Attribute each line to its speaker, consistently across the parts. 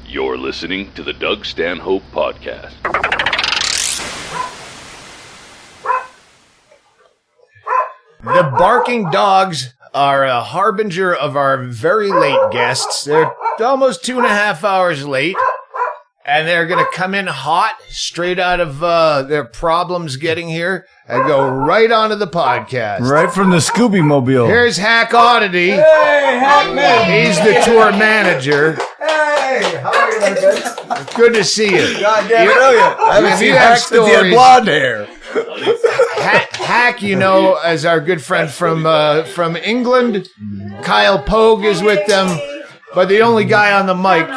Speaker 1: You're listening to the Doug Stanhope Podcast.
Speaker 2: The barking dogs are a harbinger of our very late guests. They're almost 2.5 hours late, and they're going to come in hot, straight out of their problems getting here, and go right onto the podcast.
Speaker 3: Right from the Scooby Mobile.
Speaker 2: Here's Hack Oddity.
Speaker 3: Hey, Hackman!
Speaker 2: He's the tour manager.
Speaker 3: Hey, how are you, my friend?
Speaker 2: Good to see you.
Speaker 3: God damn, brilliant. I haven't seen Hack since he had blonde hair.
Speaker 2: Hack, you know, as our good friend from England. Kyle Pogue is with them, but the only guy on the mic,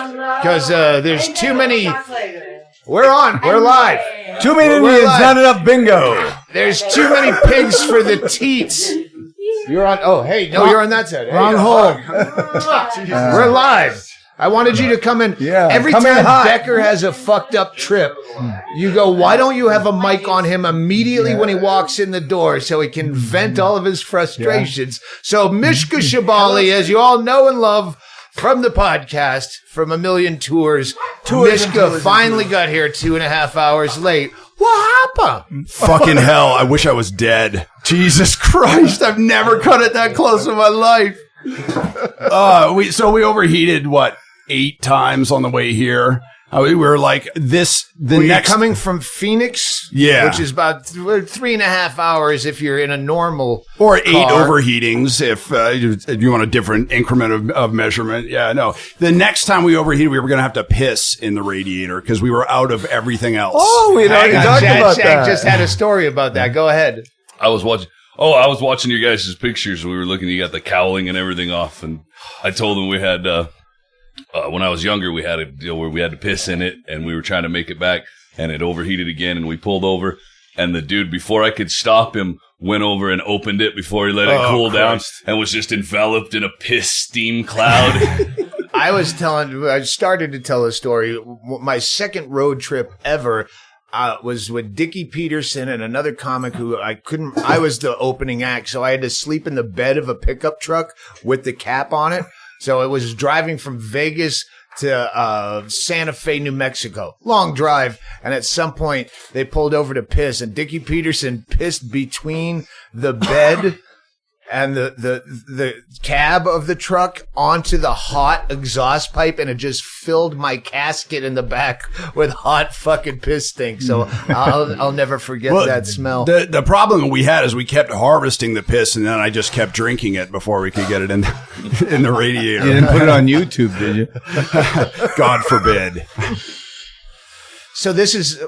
Speaker 2: because there's too many. We're on. We're live.
Speaker 3: Too many Indians, not enough bingo.
Speaker 2: There's too many pigs for the teats. You're on. Oh, hey, no, you're on that side.
Speaker 3: Wrong hole.
Speaker 2: We're live. I wanted you to come in.
Speaker 3: Yeah,
Speaker 2: every time Becker has a fucked up trip, you go, why don't you have a mic on him immediately when he walks in the door so he can vent all of his frustrations? Yeah. So Mishka Shubaly, as you all know and love from the podcast, from a million tours, Mishka finally got here 2.5 hours late. What happened?
Speaker 4: Fucking hell, I wish I was dead. Jesus Christ, I've never cut it that close in my life. We overheated, 8 times on the way here. We were like this.
Speaker 2: You're coming from Phoenix,
Speaker 4: yeah,
Speaker 2: which is about 3.5 hours if you're in a normal
Speaker 4: or 8
Speaker 2: car.
Speaker 4: overheatings if you want a different increment of measurement. Yeah, no. The next time we overheated, we were going to have to piss in the radiator because we were out of everything else.
Speaker 3: Oh, we'd already talked about
Speaker 2: Shank
Speaker 3: that.
Speaker 2: just had a story about that. Go ahead.
Speaker 1: I was watching your guys' pictures. We were looking, you got the cowling and everything off, and I told them we had, when I was younger, we had a deal where we had to piss in it, and we were trying to make it back, and it overheated again, and we pulled over, and the dude, before I could stop him, went over and opened it before he let it cool down, and was just enveloped in a piss steam cloud.
Speaker 2: I started to tell a story. My second road trip ever was with Dickie Peterson and another comic who I was the opening act, so I had to sleep in the bed of a pickup truck with the cap on it. So it was driving from Vegas to Santa Fe, New Mexico. Long drive. And at some point, they pulled over to piss, and Dickie Peterson pissed between the bed and the cab of the truck onto the hot exhaust pipe, and it just filled my casket in the back with hot fucking piss stink. So I'll never forget that smell.
Speaker 4: The problem we had is we kept harvesting the piss, and then I just kept drinking it before we could get it in the radiator.
Speaker 3: You didn't put it on YouTube, did you?
Speaker 4: God forbid.
Speaker 2: So this is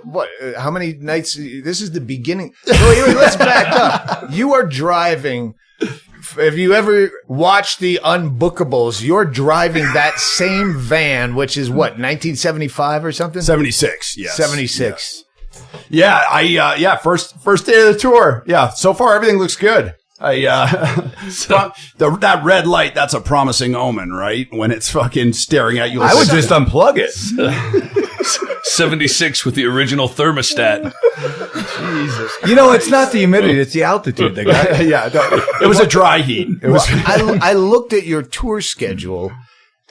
Speaker 2: how many nights? This is the beginning. Wait, let's back up. You are driving. Have you ever watched the Unbookables? You're driving that same van, which is 1975 or something?
Speaker 4: 76, yes.
Speaker 2: 76.
Speaker 4: Yes. Yeah, first day of the tour. Yeah, so far everything looks good. That red light, that's a promising omen, right? When it's fucking staring at you.
Speaker 3: I would just unplug it.
Speaker 1: 76 with the original thermostat.
Speaker 3: Jesus. You know, it's not the humidity, it's the altitude.
Speaker 4: Yeah, it was a dry heat.
Speaker 2: I looked at your tour schedule,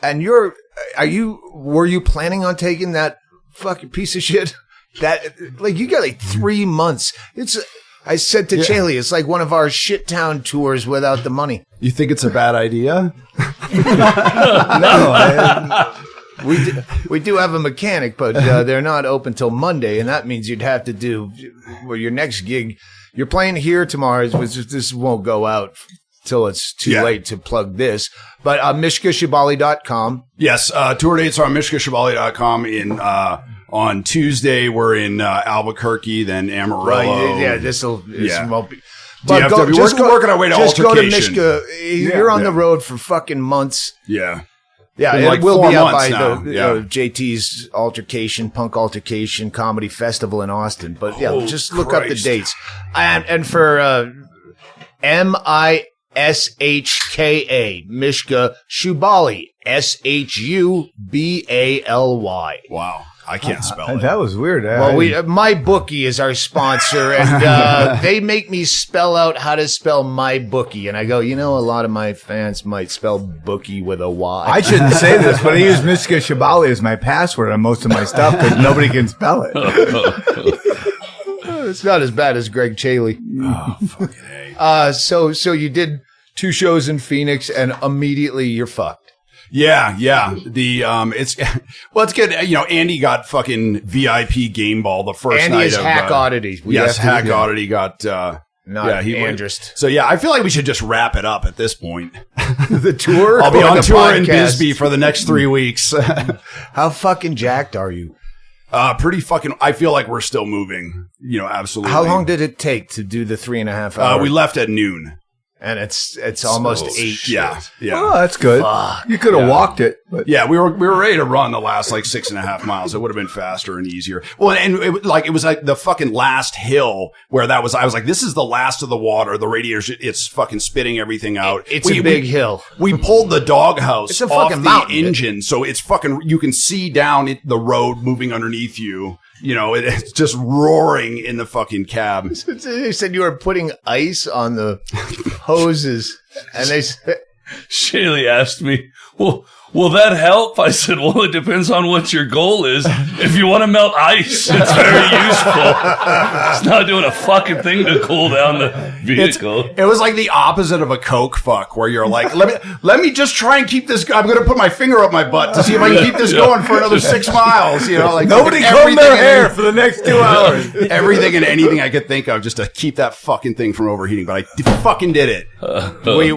Speaker 2: and were you planning on taking that fucking piece of shit? You got 3 months. I said to Chaille, it's like one of our shit town tours without the money.
Speaker 4: You think it's a bad idea?
Speaker 2: No. We do have a mechanic, but they're not open till Monday, and that means you'd have to do your next gig. You're playing here tomorrow. This won't go out till it's too late to plug this. But MishkaShubaly.com.
Speaker 4: Yes, tour dates are on MishkaShubaly.com. On Tuesday, we're in Albuquerque, then Amarillo.
Speaker 2: Right, yeah, this won't be.
Speaker 4: But we're working our way to
Speaker 2: just
Speaker 4: Altercation.
Speaker 2: Go to Mishka. You're on the road for fucking months.
Speaker 4: Yeah.
Speaker 2: Yeah,
Speaker 4: it
Speaker 2: will be out by
Speaker 4: now.
Speaker 2: JT's Altercation, Punk Altercation Comedy Festival in Austin. But just look up the dates. And for MISHKA, Mishka Shubaly, SHUBALY.
Speaker 4: Wow. I can't spell it.
Speaker 3: That was weird.
Speaker 2: Well, My Bookie is our sponsor, and they make me spell out how to spell My Bookie. And I go, a lot of my fans might spell bookie with a Y.
Speaker 3: I shouldn't say this, but I use Mishka Shubaly as my password on most of my stuff because nobody can spell it.
Speaker 2: It's not as bad as Ggreg Chaille.
Speaker 4: Oh, fucking A.
Speaker 2: So you did 2 shows in Phoenix, and immediately you're fucked.
Speaker 4: Yeah. It's good. Andy got fucking VIP game ball the first
Speaker 2: Andy
Speaker 4: night
Speaker 2: is
Speaker 4: of
Speaker 2: Hack Oddity.
Speaker 4: Hack Oddity got.
Speaker 2: He Andrist.
Speaker 4: So yeah, I feel like we should just wrap it up at this point.
Speaker 2: The tour.
Speaker 4: I'll be on tour
Speaker 2: podcast?
Speaker 4: in Bisbee for the next 3 weeks.
Speaker 2: How fucking jacked are you?
Speaker 4: Pretty fucking. I feel like we're still moving. Absolutely.
Speaker 2: How long did it take to do the 3.5 hours?
Speaker 4: We left at noon.
Speaker 2: And it's almost 8.
Speaker 4: Yeah.
Speaker 3: Oh, that's good.
Speaker 2: Fuck.
Speaker 3: You could have walked it. But.
Speaker 4: Yeah, we were ready to run the last 6.5 miles. It would have been faster and easier. Well, and it was like the fucking last hill where I was like, this is the last of the water. The radiator, it's fucking spitting everything out.
Speaker 2: It's a big hill.
Speaker 4: We pulled the doghouse
Speaker 2: It's a
Speaker 4: off
Speaker 2: fucking
Speaker 4: the
Speaker 2: mountain,
Speaker 4: engine, so it's fucking. You can see down the road moving underneath you. It's just roaring in the fucking cab.
Speaker 2: They said you were putting ice on the hoses, and they said,
Speaker 1: Chaille asked me, well, will that help? I said, well, it depends on what your goal is. If you want to melt ice, it's very useful. It's not doing a fucking thing to cool down the vehicle.
Speaker 4: It was like the opposite of a Coke fuck, where you're like, let me just try and keep this. I'm going to put my finger up my butt to see if I can keep this going for another 6 miles. Like
Speaker 3: Nobody combed their hair for the next 2 hours.
Speaker 4: Everything and anything I could think of just to keep that fucking thing from overheating. But I fucking did it.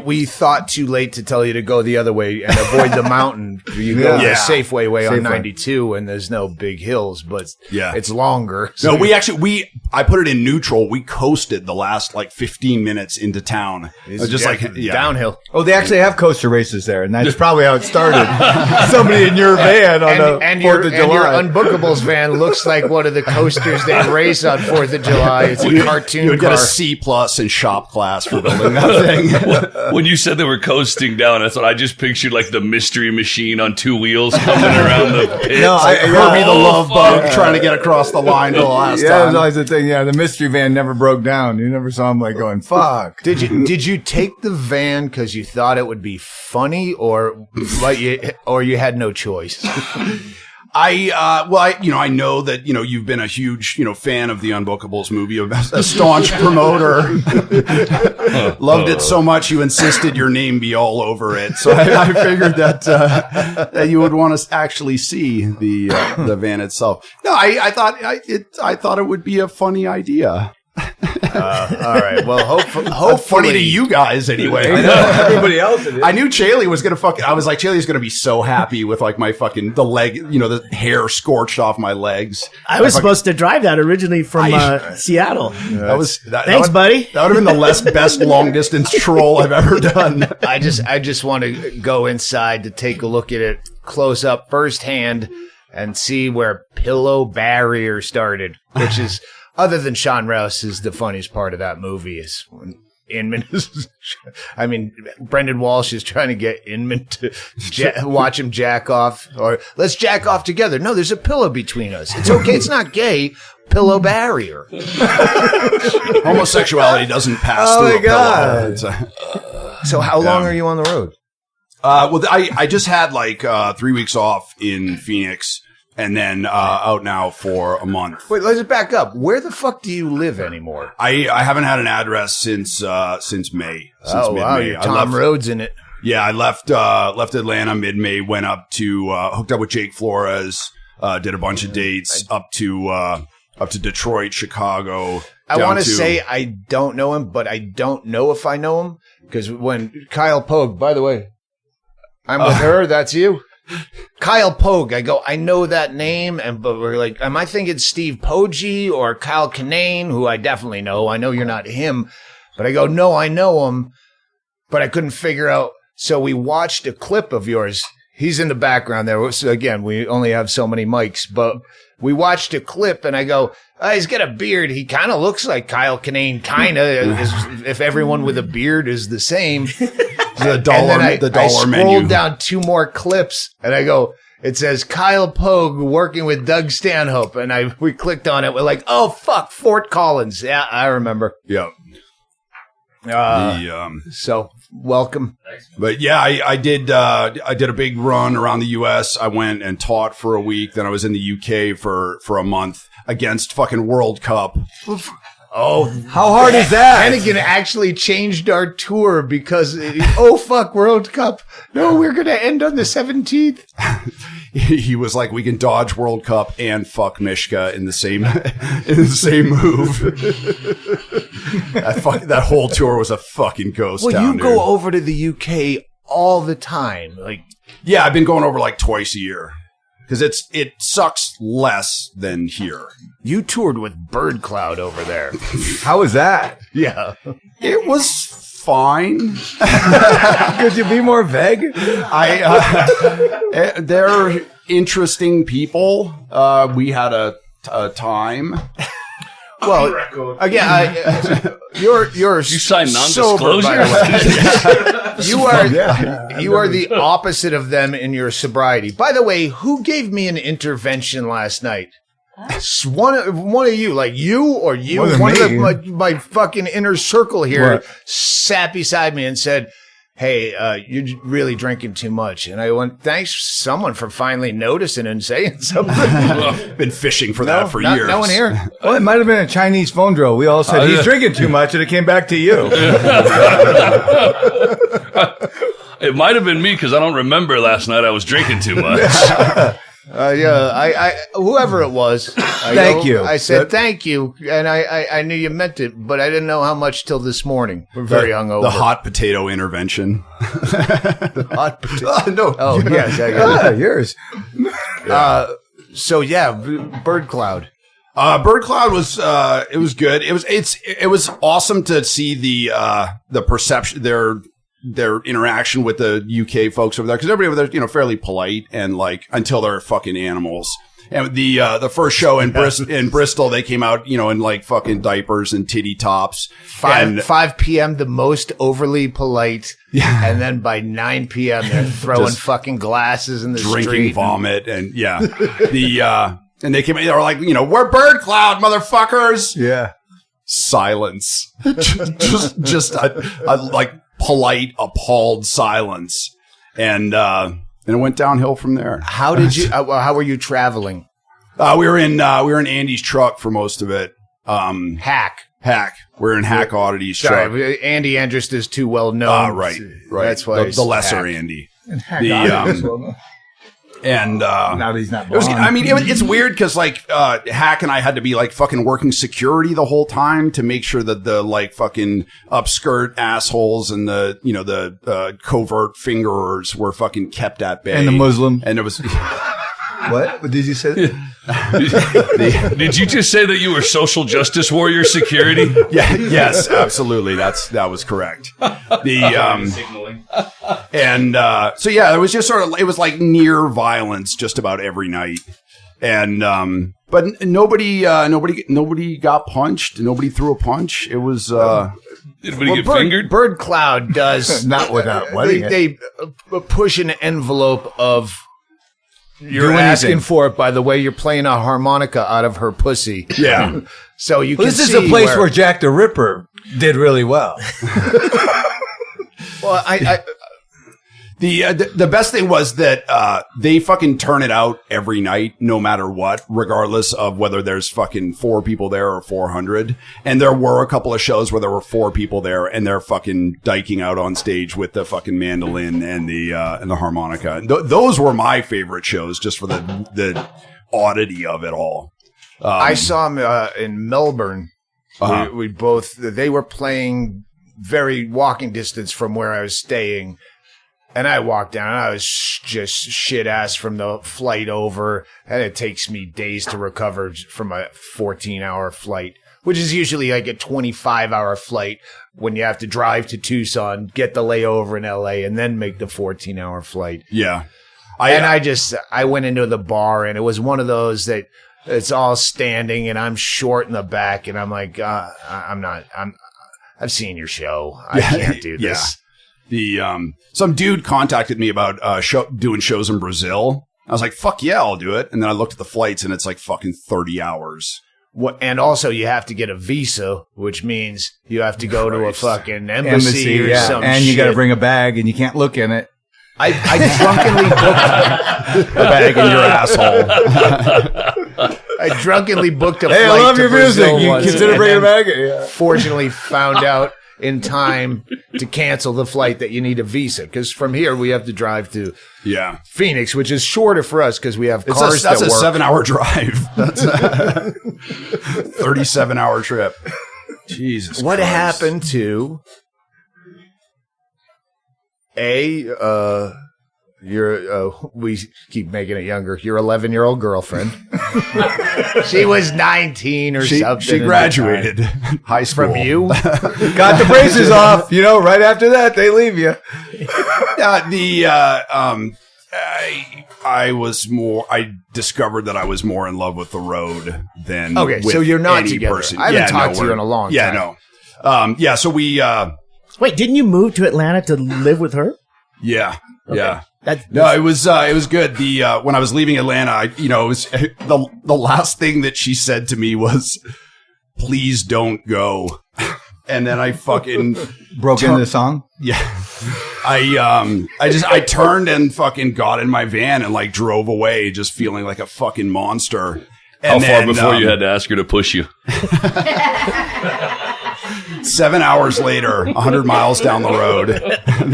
Speaker 2: we thought too late to tell you to go the other way and avoid the mountain. You go the Safeway way on 92, and there's no big hills, but it's longer.
Speaker 4: So I put it in neutral. We coasted the last 15 minutes into town. It's just
Speaker 2: downhill.
Speaker 3: Oh, they actually have coaster races there, and that's probably how it started. Somebody in your van on the 4th of July.
Speaker 2: And your Unbookables van looks like one of the coasters they race on 4th of July. It's a cartoon
Speaker 4: You would
Speaker 2: car.
Speaker 4: get a C+ in shop class for building that thing.
Speaker 1: When you said they were coasting down, that's what I just pictured, like the mystery machine on 2 wheels coming around the pit.
Speaker 3: No,
Speaker 4: Herbie the Love Bug trying to get across the line for the last
Speaker 3: that
Speaker 4: time.
Speaker 3: was always the thing. Yeah, the mystery van never broke down. You never saw him going, fuck.
Speaker 2: Did you take the van because you thought it would be funny, or you had no choice?
Speaker 4: I know that, you've been a huge, fan of the Unbookables movie, a staunch promoter. Loved it so much you insisted your name be all over it. So I figured that you would want to actually see the van itself. No, I thought it would be a funny idea.
Speaker 2: All right. Well, hopefully
Speaker 4: funny to you guys anyway.
Speaker 3: I know. Everybody else it is.
Speaker 4: I knew Chaille was gonna I was like, Chaille's gonna be so happy with my fucking the leg, the hair scorched off my legs.
Speaker 5: I was supposed to drive that originally from Seattle. Thanks, buddy.
Speaker 4: That would have been the best long distance troll I've ever done.
Speaker 2: I just want to go inside to take a look at it close up firsthand and see where Pillow Barrier started, which is. Other than Sean Rouse is the funniest part of that movie is when Inman is, Brendan Walsh is trying to get Inman to watch him jack off, or let's jack off together. No, there's a pillow between us. It's okay. It's not gay. Pillow barrier.
Speaker 4: Homosexuality doesn't pass through a pillow.
Speaker 2: So how long are you on the road?
Speaker 4: I just had 3 weeks off in Phoenix. And then out now for a month.
Speaker 2: Wait, let's back up. Where the fuck do you live anymore?
Speaker 4: I haven't had an address since May. Since mid-May.
Speaker 2: Wow, you're Tom Rhodes in it.
Speaker 4: Yeah, I left Atlanta mid-May, went up to hooked up with Jake Flores, did a bunch of dates up to Detroit, Chicago.
Speaker 2: I want to say I don't know him, but I don't know if I know him because when Kyle Pogue, by the way, I'm with her. That's you. Kyle Pogue, I go, I know that name, but we're like, am I thinking Steve Poggi or Kyle Kinane, who I definitely know? I know you're not him, but I go, no, I know him, but I couldn't figure out. So we watched a clip of yours. He's in the background there. So again, we only have so many mics, but we watched a clip and I go, oh, he's got a beard. He kind of looks like Kyle Kinane, kind of, if everyone with a beard is the same.
Speaker 4: The dollar
Speaker 2: I
Speaker 4: menu.
Speaker 2: scrolled down 2 more clips and I go, It says Kyle Pogue working with Doug Stanhope, and we clicked on it. We're like, oh fuck, Fort Collins. Yeah, I remember.
Speaker 4: Yeah.
Speaker 2: So welcome.
Speaker 4: But yeah, I did a big run around the U.S. I went and taught for a week. Then I was in the U.K. for a month against fucking World Cup.
Speaker 2: Oh,
Speaker 3: how hard is that?
Speaker 2: Hannigan actually changed our tour because, oh fuck, World Cup. No, we're going to end on the 17th.
Speaker 4: He was like, we can dodge World Cup and fuck Mishka in the same move. That whole tour was a fucking ghost town.
Speaker 2: Well, you go over to the UK all the time.
Speaker 4: Yeah, I've been going over like twice a year. Because it sucks less than here.
Speaker 2: You toured with Bird Cloud over there.
Speaker 3: How was that?
Speaker 2: Yeah.
Speaker 4: It was fine.
Speaker 3: Could you be more vague?
Speaker 4: They're interesting people. We had a time.
Speaker 2: Well, again, you
Speaker 1: signed non-disclosure.
Speaker 2: You are the opposite of them in your sobriety. By the way, who gave me an intervention last night? One of you, like you or you, one of my fucking inner circle here, sat beside me and said, "Hey, you're really drinking too much." And I went, "Thanks, someone, for finally noticing and saying something."
Speaker 4: Been fishing for that for years.
Speaker 2: No one here.
Speaker 3: Well, it might have been a Chinese phone drill. We all said he's drinking too much, and it came back to you.
Speaker 1: It might have been me because I don't remember last night I was drinking too much.
Speaker 2: I whoever it was.
Speaker 3: Thank you.
Speaker 2: I said thank you, and I knew you meant it, but I didn't know how much till this morning. We're very hungover.
Speaker 4: The hot potato intervention.
Speaker 2: The hot potato.
Speaker 4: No.
Speaker 2: Oh yes, I got it.
Speaker 3: Yours.
Speaker 2: So yeah, Bird Cloud.
Speaker 4: Bird Cloud was it was good. It was awesome to see the perception their interaction with the UK folks over there, because everybody over there, fairly polite and like until they're fucking animals. And the first show in Bristol, they came out, in like fucking diapers and titty tops.
Speaker 2: 5 p.m. the most overly polite, and then by 9 p.m. they're throwing fucking glasses in the street,
Speaker 4: drinking vomit, and and they came. They were like, we're Bird Cloud, motherfuckers.
Speaker 3: Yeah.
Speaker 4: Silence. just a like polite, appalled silence, and it went downhill from there.
Speaker 2: How did you? How were you traveling?
Speaker 4: We were in Andy's truck for most of it.
Speaker 2: Hack.
Speaker 4: We're in Hack Oddity's truck.
Speaker 2: Andy Andrist is too well known.
Speaker 4: Right.
Speaker 2: That's why
Speaker 4: the lesser
Speaker 2: Hack.
Speaker 4: Andy.
Speaker 3: And Hack
Speaker 4: and
Speaker 3: now that he's not blonde.
Speaker 4: It's weird because like Hack and I had to be like fucking working security the whole time to make sure that the like fucking upskirt assholes and the the covert fingerers were fucking kept at bay.
Speaker 3: And the Muslim.
Speaker 4: And it was
Speaker 3: what did you say?
Speaker 1: Did you just say that you were social justice warrior security?
Speaker 4: Yeah. Yes. Absolutely. That was correct.
Speaker 1: Signaling.
Speaker 4: And so yeah, it was just it was like near violence just about every night, and but nobody got punched. Nobody threw a punch. It was
Speaker 1: anybody get fingered?
Speaker 2: Bird Cloud does
Speaker 3: not without wetting it.
Speaker 2: They push an envelope of. You're asking for it by the way you're playing a harmonica out of her pussy.
Speaker 4: Yeah.
Speaker 2: So you can
Speaker 3: this is
Speaker 2: see
Speaker 3: a place where Jack the Ripper did really well.
Speaker 2: Well,
Speaker 4: the best thing was that they fucking turn it out every night, no matter what, regardless of whether there's fucking 4 people there or 400. And there were a couple of shows where there were 4 people there, and they're fucking diking out on stage with the fucking mandolin and the harmonica. Those were my favorite shows, just for the oddity of it all.
Speaker 2: I saw them in Melbourne. They were playing very walking distance from where I was staying. And I walked down, and I was just shit-ass from the flight over, and it takes me days to recover from a 14-hour flight, which is usually like a 25-hour flight when you have to drive to Tucson, get the layover in L.A., and then make the 14-hour flight.
Speaker 4: Yeah.
Speaker 2: I went into the bar, and it was one of those that it's all standing, and I'm short in the back, and I'm like, I've seen your show. I can't do this.
Speaker 4: Some dude contacted me about doing shows in Brazil, I was like, fuck yeah, I'll do it. And then I looked at the flights and it's like fucking 30 hours.
Speaker 2: And also you have to get a visa, which means you have to go to a fucking embassy or some
Speaker 3: and
Speaker 2: shit.
Speaker 3: you got to bring a bag and you can't look in it.
Speaker 2: I drunkenly booked
Speaker 4: A bag in your asshole.
Speaker 2: I drunkenly booked a
Speaker 3: Hey,
Speaker 2: flight
Speaker 3: I love
Speaker 2: to
Speaker 3: your
Speaker 2: Brazil
Speaker 3: music. You
Speaker 2: once,
Speaker 3: consider
Speaker 2: and
Speaker 3: bringing a
Speaker 2: then
Speaker 3: bag? Yeah.
Speaker 2: fortunately found out in time to cancel the flight that you need a visa, because from here we have to drive to Phoenix, which is shorter for us because we have cars
Speaker 4: that's
Speaker 2: that
Speaker 4: a
Speaker 2: work.
Speaker 4: 7-hour drive. That's a 37-hour trip. Jesus
Speaker 2: What
Speaker 4: Christ.
Speaker 2: happened to we keep making it younger, your 11-year-old girlfriend? She was 19 or something.
Speaker 4: She graduated high school.
Speaker 2: From you?
Speaker 3: Got the braces off. You know, right after that, they leave you.
Speaker 4: I discovered that I was more in love with the road than
Speaker 2: Okay,
Speaker 4: with
Speaker 2: so you're not
Speaker 4: any
Speaker 2: together.
Speaker 4: person.
Speaker 2: I haven't talked to you in a long time.
Speaker 4: Yeah, so we
Speaker 5: Wait, didn't you move to Atlanta to live with her?
Speaker 4: yeah.
Speaker 5: That's
Speaker 4: No, it was good. When I was leaving Atlanta, it was the last thing that she said to me was, "Please don't go." And then I fucking
Speaker 3: Broke into the song.
Speaker 4: yeah. I turned and fucking got in my van and like drove away, just feeling like a fucking monster.
Speaker 1: How
Speaker 4: And
Speaker 1: far
Speaker 4: then,
Speaker 1: before you had to ask her to push you?
Speaker 4: 7 hours later, 100 miles down the road. And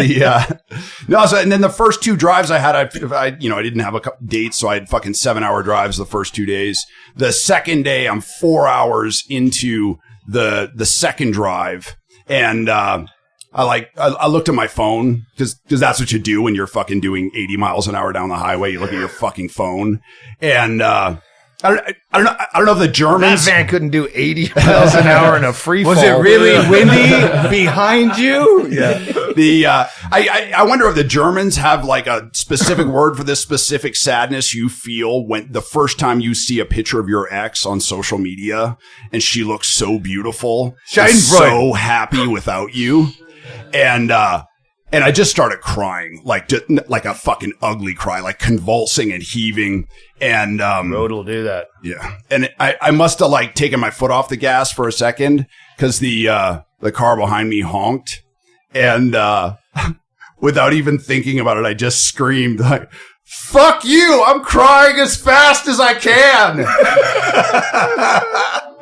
Speaker 4: then the first 2 drives I had, I didn't have a couple dates, so I had fucking 7-hour drives the first 2 days. The second day, I'm 4 hours into the second drive, and I looked at my phone because that's what you do when you're fucking doing 80 miles an hour down the highway. You look at your fucking phone, and I don't know if the
Speaker 2: That
Speaker 4: Germans.
Speaker 2: van couldn't do 80 miles an hour in a free fall.
Speaker 3: Was it really windy behind you? Yeah.
Speaker 4: I wonder if the Germans have like a specific word for this specific sadness you feel when the first time you see a picture of your ex on social media and she looks so beautiful, and so happy without you, and I just started crying, like a fucking ugly cry, like convulsing and heaving. And
Speaker 2: Road will do that.
Speaker 4: yeah, and I must have like taken my foot off the gas for a second because the car behind me honked, and without even thinking about it, I just screamed like, "Fuck you! I'm crying as fast as I can."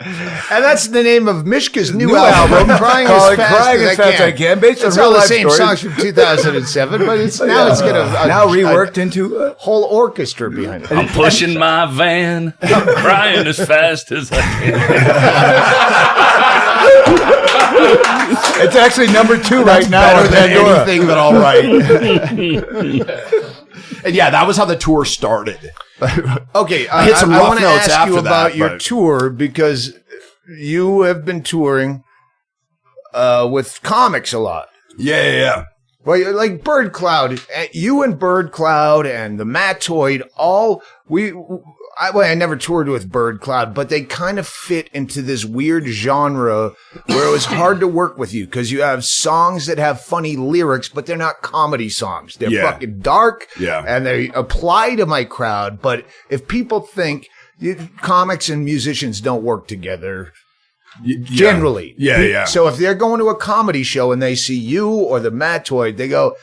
Speaker 2: And that's the name of Mishka's new album, Crying
Speaker 3: Call
Speaker 2: as
Speaker 3: it
Speaker 2: Fast
Speaker 3: Crying
Speaker 2: as I Can.
Speaker 3: based on
Speaker 2: It's
Speaker 3: real
Speaker 2: all the
Speaker 3: life
Speaker 2: same
Speaker 3: stories.
Speaker 2: songs from 2007, but it's now it's got
Speaker 3: Now reworked into
Speaker 2: a whole orchestra behind it.
Speaker 1: I'm pushing my van. I'm crying as fast as I can.
Speaker 3: It's actually number 2 right now
Speaker 4: Better
Speaker 3: on
Speaker 4: than
Speaker 3: Pandora.
Speaker 4: anything that I'll write. And yeah, that was how the tour started.
Speaker 2: Okay,
Speaker 4: I hit some
Speaker 2: I
Speaker 4: rough
Speaker 2: want to
Speaker 4: notes
Speaker 2: ask
Speaker 4: after
Speaker 2: you about
Speaker 4: that,
Speaker 2: your
Speaker 4: but-
Speaker 2: tour, because you have been touring with comics a lot.
Speaker 4: Yeah.
Speaker 2: Well, you're like Bird Cloud, you and Bird Cloud and the Mattoid, I never toured with Bird Cloud, but they kind of fit into this weird genre where it was hard to work with you because you have songs that have funny lyrics, but they're not comedy songs. They're fucking dark, and they apply to my crowd. But if people think comics and musicians don't work together, generally.
Speaker 4: Yeah.
Speaker 2: So if they're going to a comedy show and they see you or the Mattoid, they go,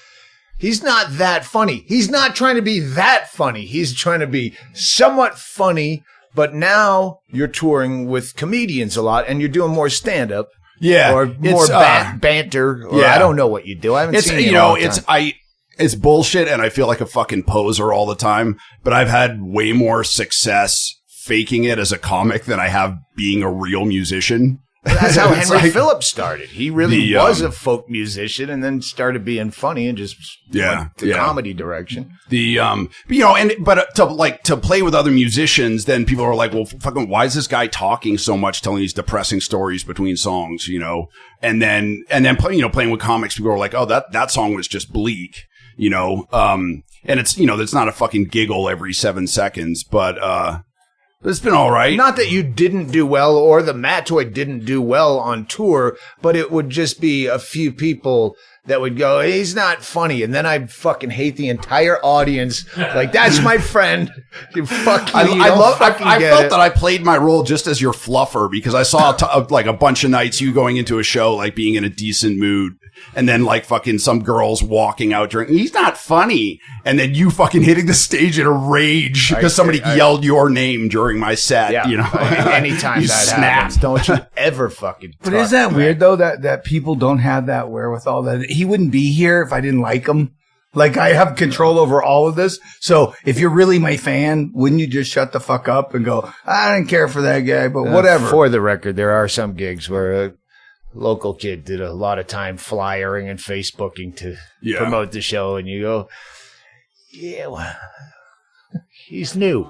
Speaker 2: he's not that funny. He's not trying to be that funny. He's trying to be somewhat funny, but now you're touring with comedians a lot and you're doing more stand-up.
Speaker 4: Yeah.
Speaker 2: Or more banter. Or I don't know what you do. I haven't seen you in a long time.
Speaker 4: It's bullshit and I feel like a fucking poser all the time, but I've had way more success faking it as a comic than I have being a real musician.
Speaker 2: That's how Henry Phillips started. He really was a folk musician and then started being funny and just went the comedy direction.
Speaker 4: To play with other musicians, then people are like, well, fucking, why is this guy talking so much, telling these depressing stories between songs, and then playing with comics, people are like, oh, that song was just bleak, and it's, it's not a fucking giggle every 7 seconds, but it's been all right.
Speaker 2: Not that you didn't do well or the Mattoid didn't do well on tour, but it would just be a few people that would go, he's not funny. And then I'd fucking hate the entire audience. Like, that's my friend. You fuck you.
Speaker 4: I felt that I played my role just as your fluffer because I saw like a bunch of nights you going into a show, like being in a decent mood. And then like fucking some girls walking out during, he's not funny. And then you fucking hitting the stage in a rage because somebody yelled your name during my set, you know.
Speaker 2: Anytime that happens, don't you ever fucking
Speaker 3: But is that weird though that people don't have that wherewithal? That he wouldn't be here if I didn't like him. Like I have control over all of this. So if you're really my fan, wouldn't you just shut the fuck up and go, I didn't care for that guy, but whatever.
Speaker 2: For the record, there are some gigs where local kid did a lot of time flyering and Facebooking to promote the show, and you go, well, he's new.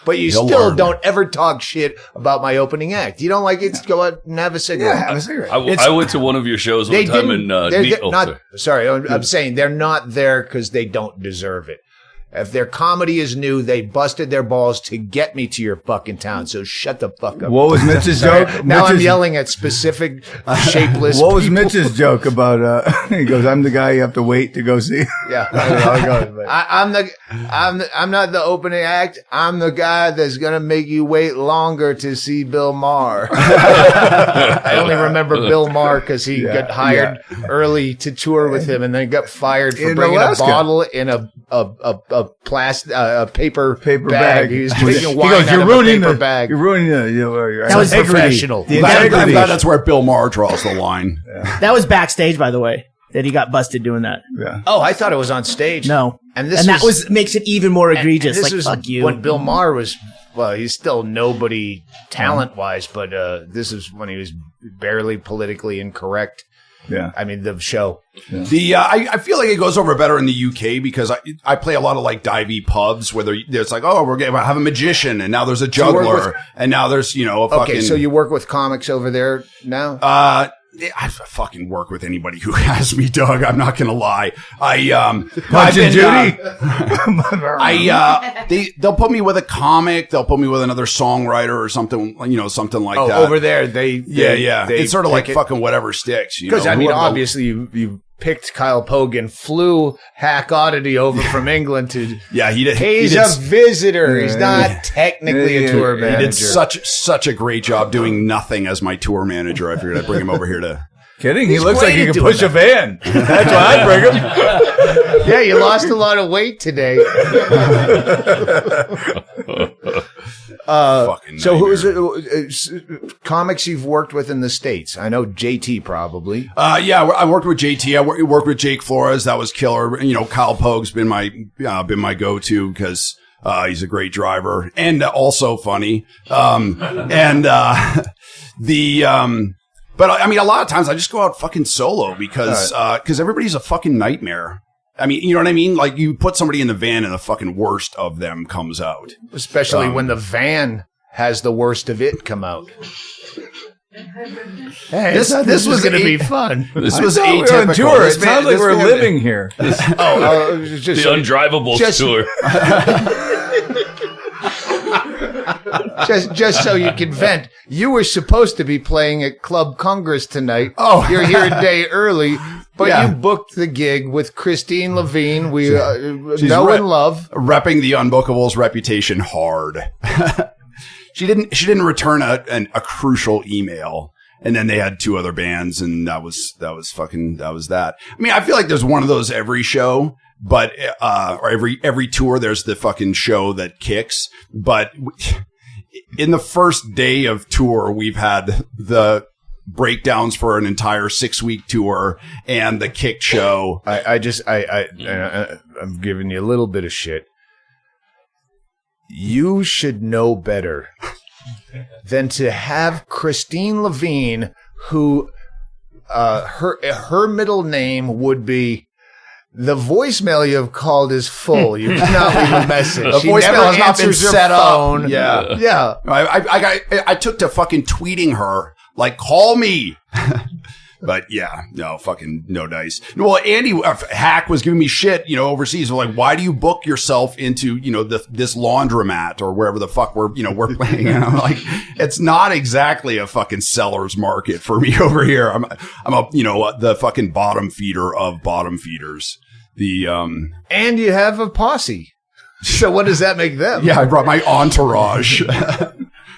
Speaker 2: But you still don't ever talk shit about my opening act. You don't like it? Go out and have a cigarette.
Speaker 3: Yeah, have a cigarette.
Speaker 1: I went to one of your shows one time in
Speaker 2: I'm saying they're not there because they don't deserve it. If their comedy is new, they busted their balls to get me to your fucking town. So shut the fuck up.
Speaker 3: What was Mitch's joke?
Speaker 2: Now I'm yelling at specific shapeless
Speaker 3: What was
Speaker 2: people.
Speaker 3: Mitch's joke about, he goes, I'm the guy you have to wait to go see.
Speaker 2: Yeah. I'm not the opening act. I'm the guy that's going to make you wait longer to see Bill Maher. I only remember Bill Maher because he got hired early to tour with him and then got fired for bringing a bottle in a paper bag. He was drinking wine out of a paper bag.
Speaker 3: You're ruining
Speaker 2: that was professional.
Speaker 4: I'm glad that's where Bill Maher draws the line.
Speaker 5: That was backstage, by the way, that he got busted doing that.
Speaker 3: Yeah.
Speaker 2: Oh, I thought it was on stage.
Speaker 5: No.
Speaker 2: And
Speaker 5: that makes it even more egregious.
Speaker 2: This
Speaker 5: like, fuck you.
Speaker 2: When Bill Maher was, well, he's still nobody talent-wise, but this is when he was barely politically incorrect.
Speaker 3: Yeah.
Speaker 2: I mean, the show.
Speaker 4: Yeah. I feel like it goes over better in the UK because I play a lot of like divey pubs where there's like, oh, we're going to have a magician and now there's a juggler and now there's, a fucking.
Speaker 2: Okay, so you work with comics over there now?
Speaker 4: I fucking work with anybody who has me, Doug. I'm not gonna lie.
Speaker 3: Punch and Judy.
Speaker 4: They'll put me with a comic. They'll put me with another songwriter or something. Something like that.
Speaker 2: Over there, they
Speaker 4: it's sort of like fucking whatever sticks.
Speaker 2: Because I mean, obviously you picked Kyle Pogan, flew Hack Oddity over from England to.
Speaker 4: Yeah, he did.
Speaker 2: He's a visitor. He's not technically a tour manager.
Speaker 4: He did such a great job doing nothing as my tour manager. I figured I'd bring him over here to.
Speaker 3: Kidding? He looks like he can push a van. That's why I'd bring him.
Speaker 2: Yeah, you lost a lot of weight today. So who's comics you've worked with in the States? I know JT probably.
Speaker 4: Yeah, I worked with JT. I worked with Jake Flores. That was killer. Kyle Pogue's been my go-to because he's a great driver and also funny. But I mean, a lot of times I just go out fucking solo because everybody's a fucking nightmare. I mean, you know what I mean? Like you put somebody in the van and the fucking worst of them comes out.
Speaker 2: Especially when the van has the worst of it come out. Hey, this was going to be fun.
Speaker 4: This was atypical.
Speaker 3: Tour. It sounds like we're living here.
Speaker 1: The Undrivables tour.
Speaker 2: Just so you can vent, you were supposed to be playing at Club Congress tonight. Oh, you're here a day early, but you booked the gig with Christine Levine. We know and love,
Speaker 4: repping the Unbookables reputation hard. She didn't return a crucial email. And then they had two other bands, and that was that. I mean, I feel like there's one of those every show, but or every tour there's the fucking show that kicks. But in the first day of tour, we've had the breakdowns for an entire 6-week tour and the kick show.
Speaker 2: I'm giving you a little bit of shit. You should know better than to have Christine Levine, who her middle name would be. The voicemail you have called is full. You cannot leave a message.
Speaker 4: The voicemail has not been set
Speaker 2: phone.
Speaker 4: up. Yeah. I took to fucking tweeting her, like, call me. But yeah, no, fucking no dice. Well, Andy Hack was giving me shit, overseas. Like, why do you book yourself into, this laundromat or wherever the fuck we're playing? And I'm like, it's not exactly a fucking seller's market for me over here. I'm the fucking bottom feeder of bottom feeders.
Speaker 2: And you have a posse. So what does that make them?
Speaker 4: Yeah, I brought my entourage.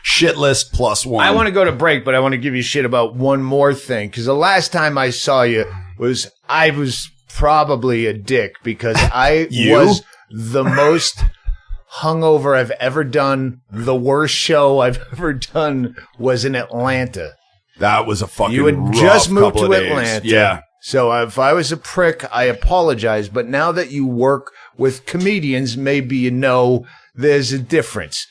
Speaker 4: Shit list +1.
Speaker 2: I want to go to break, but I want to give you shit about one more thing. Because the last time I saw you I was probably a dick because I was the most hungover I've ever done. The worst show I've ever done was in Atlanta.
Speaker 4: That was a fucking
Speaker 2: You had
Speaker 4: rough
Speaker 2: just moved
Speaker 4: couple
Speaker 2: to
Speaker 4: of days.
Speaker 2: Atlanta.
Speaker 4: Yeah.
Speaker 2: So if I was a prick, I apologize. But now that you work with comedians, maybe you know there's a difference.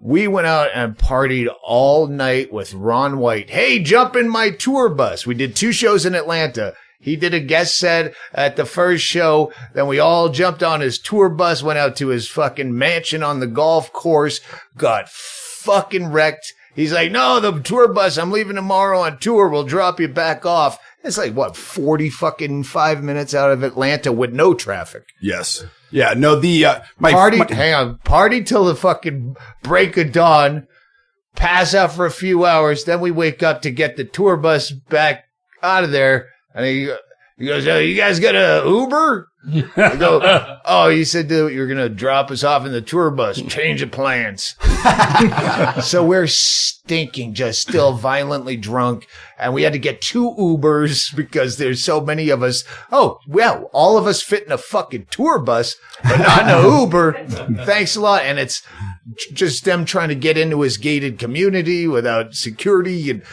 Speaker 2: We went out and partied all night with Ron White. Hey, jump in my tour bus. We did 2 shows in Atlanta. He did a guest set at the first show. Then we all jumped on his tour bus, went out to his fucking mansion on the golf course, got fucking wrecked. He's like, no, the tour bus, I'm leaving tomorrow on tour. We'll drop you back off. It's like, 40 fucking 5 minutes out of Atlanta with no traffic.
Speaker 4: Yes. Yeah, no,
Speaker 2: party till the fucking break of dawn, pass out for a few hours, then we wake up to get the tour bus back out of there, and he goes, oh, you guys got a Uber? I go, oh, you said that you're going to drop us off in the tour bus. Change of plans. So we're stinking, just still violently drunk. And we had to get 2 Ubers because there's so many of us. Oh, well, all of us fit in a fucking tour bus, but not in a Uber. Thanks a lot. And it's just them trying to get into his gated community without security. And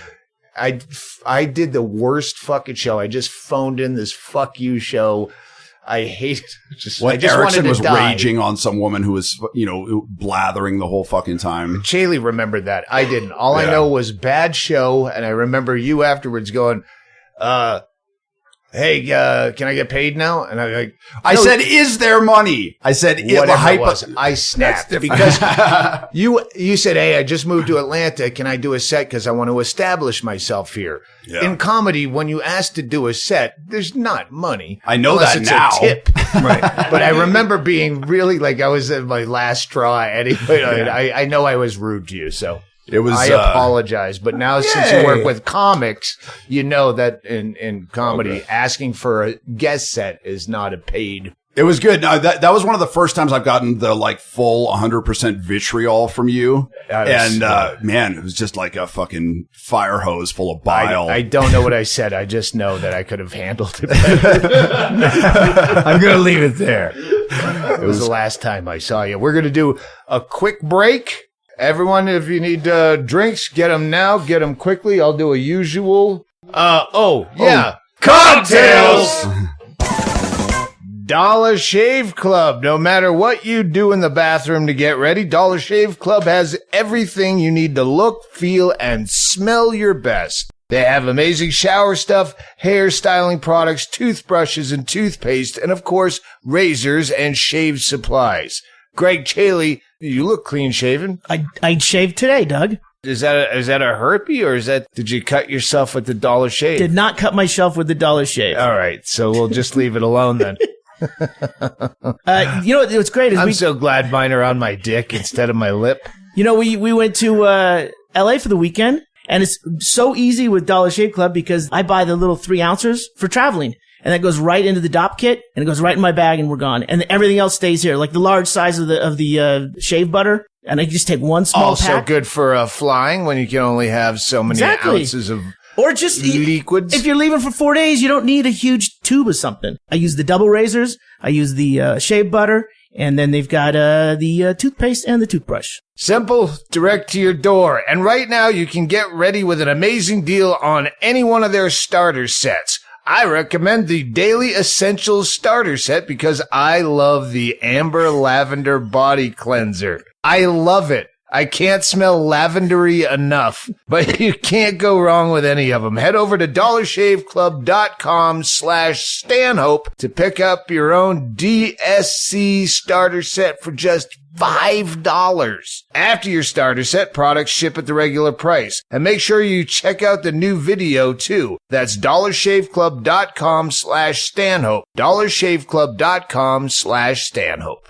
Speaker 2: I did the worst fucking show. I just phoned in this fuck you show. I hate it. I just
Speaker 4: Erickson was
Speaker 2: die.
Speaker 4: raging on some woman who was, blathering the whole fucking time.
Speaker 2: Chaille remembered that. I didn't. All I know was bad show, and I remember you afterwards going, hey, can I get paid now? And I
Speaker 4: said, is there money? I said,
Speaker 2: whatever it was. I snapped because you said, hey, I just moved to Atlanta. Can I do a set? Because I want to establish myself here. Yeah. In comedy, when you ask to do a set, there's not money.
Speaker 4: I know that
Speaker 2: it's
Speaker 4: now.
Speaker 2: A tip. Right. But I remember being really I was at my last straw anyway. Yeah. I know I was rude to you, so. I apologize, but now since you work with comics, you know that in comedy, asking for a guest set is not a paid.
Speaker 4: It was good. No, that was one of the first times I've gotten the full 100% vitriol from you. And man, it was just like a fucking fire hose full of bile.
Speaker 2: I don't know what I said. I just know that I could have handled it better.
Speaker 3: I'm going to leave it there.
Speaker 2: It was the last time I saw you. We're going to do a quick break. Everyone, if you need drinks, get them now. Get them quickly. I'll do a usual. Cocktails! Dollar Shave Club. No matter what you do in the bathroom to get ready, Dollar Shave Club has everything you need to look, feel, and smell your best. They have amazing shower stuff, hair styling products, toothbrushes and toothpaste, and of course, razors and shave supplies. Ggreg, Chaille, you look clean shaven.
Speaker 5: I shaved today, Doug.
Speaker 2: Is that a herpy or did you cut yourself with the Dollar Shave?
Speaker 5: Did not cut myself with the Dollar Shave.
Speaker 2: All right, so we'll just leave it alone then.
Speaker 5: What's great is
Speaker 2: I'm so glad mine are on my dick instead of my lip.
Speaker 5: We went to LA for the weekend, and it's so easy with Dollar Shave Club because I buy the little 3 ounces for traveling. And that goes right into the DOP kit, and it goes right in my bag, and we're gone. And everything else stays here, like the large size of the shave butter. And I just take one small pack.
Speaker 2: Also good for flying when you can only have so many ounces of
Speaker 5: or just
Speaker 2: liquids.
Speaker 5: If you're leaving for 4 days, you don't need a huge tube of something. I use the double razors. I use the shave butter, and then they've got the toothpaste and the toothbrush.
Speaker 2: Simple, direct to your door. And right now, you can get ready with an amazing deal on any one of their starter sets. I recommend the Daily Essentials Starter Set because I love the Amber Lavender Body Cleanser. I love it. I can't smell lavendery enough, but you can't go wrong with any of them. Head over to dollarshaveclub.com/Stanhope to pick up your own DSC Starter Set for just $5. After your starter set, products ship at the regular price. And make sure you check out the new video too. That's dollarshaveclub.com/Stanhope. dollarshaveclub.com/Stanhope.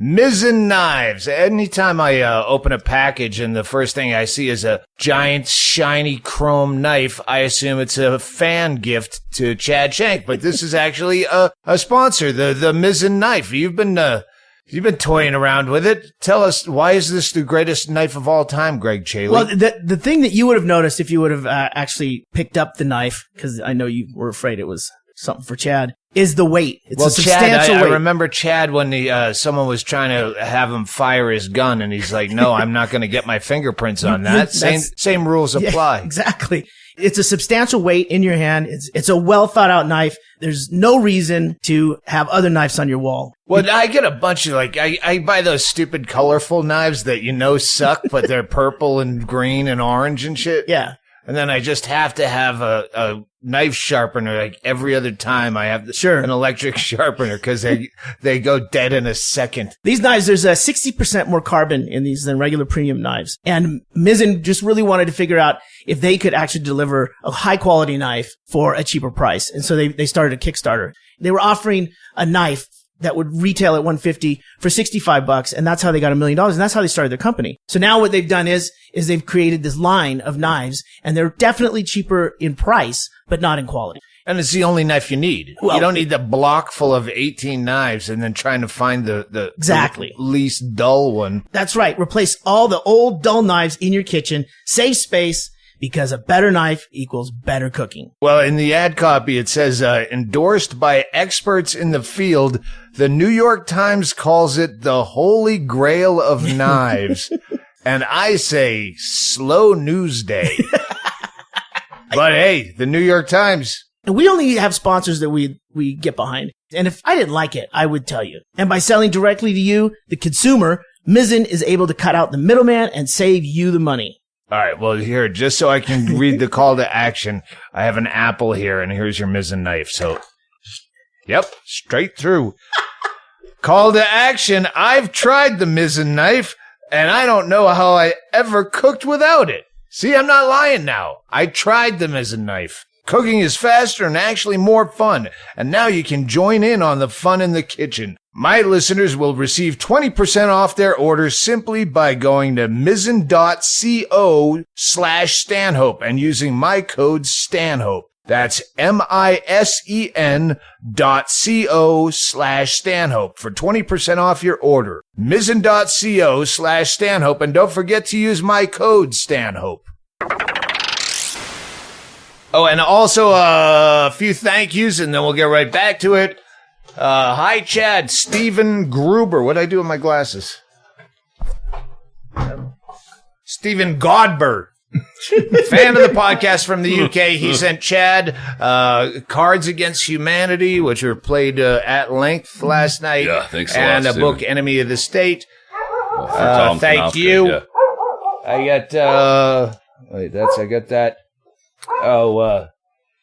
Speaker 2: Mizzen knives. Anytime I open a package and the first thing I see is a giant shiny chrome knife, I assume it's a fan gift to Chad Shank. But this is actually a sponsor, the Mizzen knife. You've been toying around with it. Tell us, why is this the greatest knife of all time, Ggreg Chaille?
Speaker 5: Well, the thing that you would have noticed if you would have actually picked up the knife, because I know you were afraid it was something for Chad, is the weight. It's a substantial
Speaker 2: Chad,
Speaker 5: weight.
Speaker 2: I remember Chad when someone was trying to have him fire his gun, and he's like, "No, I'm not going to get my fingerprints on that." Same rules apply.
Speaker 5: Yeah, exactly. It's a substantial weight in your hand. It's a well thought out knife. There's no reason to have other knives on your wall.
Speaker 2: Well, I get a bunch of I buy those stupid colorful knives that suck, but they're purple and green and orange and shit.
Speaker 5: Yeah.
Speaker 2: And then I just have to have a knife sharpener every other time I have an electric sharpener because they go dead in a second.
Speaker 5: These knives, there's 60% more carbon in these than regular premium knives. And Mizzen just really wanted to figure out if they could actually deliver a high quality knife for a cheaper price. And so they started a Kickstarter. They were offering a knife that would retail at $150 for $65, and that's how they got $1 million, and that's how they started their company. So now what they've done is they've created this line of knives, and they're definitely cheaper in price, but not in quality.
Speaker 2: And it's the only knife you need. Well, you don't need the block full of 18 knives and then trying to find the least dull one.
Speaker 5: That's right. Replace all the old dull knives in your kitchen, save space, because a better knife equals better cooking.
Speaker 2: Well, in the ad copy, it says, endorsed by experts in the field, the New York Times calls it the holy grail of knives. And I say, slow news day. But hey, the New York Times.
Speaker 5: And we only have sponsors that we get behind. And if I didn't like it, I would tell you. And by selling directly to you, the consumer, Mizzen is able to cut out the middleman and save you the money.
Speaker 2: All right, well, here, just so I can read the call to action, I have an apple here, and here's your Mizzen knife. So, yep, straight through. Call to action. I've tried the Mizzen knife, and I don't know how I ever cooked without it. See, I'm not lying now. I tried the Mizzen knife. Cooking is faster and actually more fun, and now you can join in on the fun in the kitchen. My listeners will receive 20% off their orders simply by going to mizzen.co/Stanhope and using my code Stanhope. That's MISEN.co/Stanhope for 20% off your order. Mizzen.co/Stanhope, and don't forget to use my code Stanhope. Oh, and also a few thank yous, and then we'll get right back to it. Hi, Chad. Stephen Gruber. What'd I do with my glasses? Stephen Godber. Fan of the podcast from the UK. He sent Chad Cards Against Humanity, which were played at length last night.
Speaker 1: Yeah, thanks a lot,
Speaker 2: and a
Speaker 1: Stephen.
Speaker 2: book, Enemy of the State.
Speaker 1: Thank
Speaker 2: you.
Speaker 1: Yeah.
Speaker 2: I got, I got that.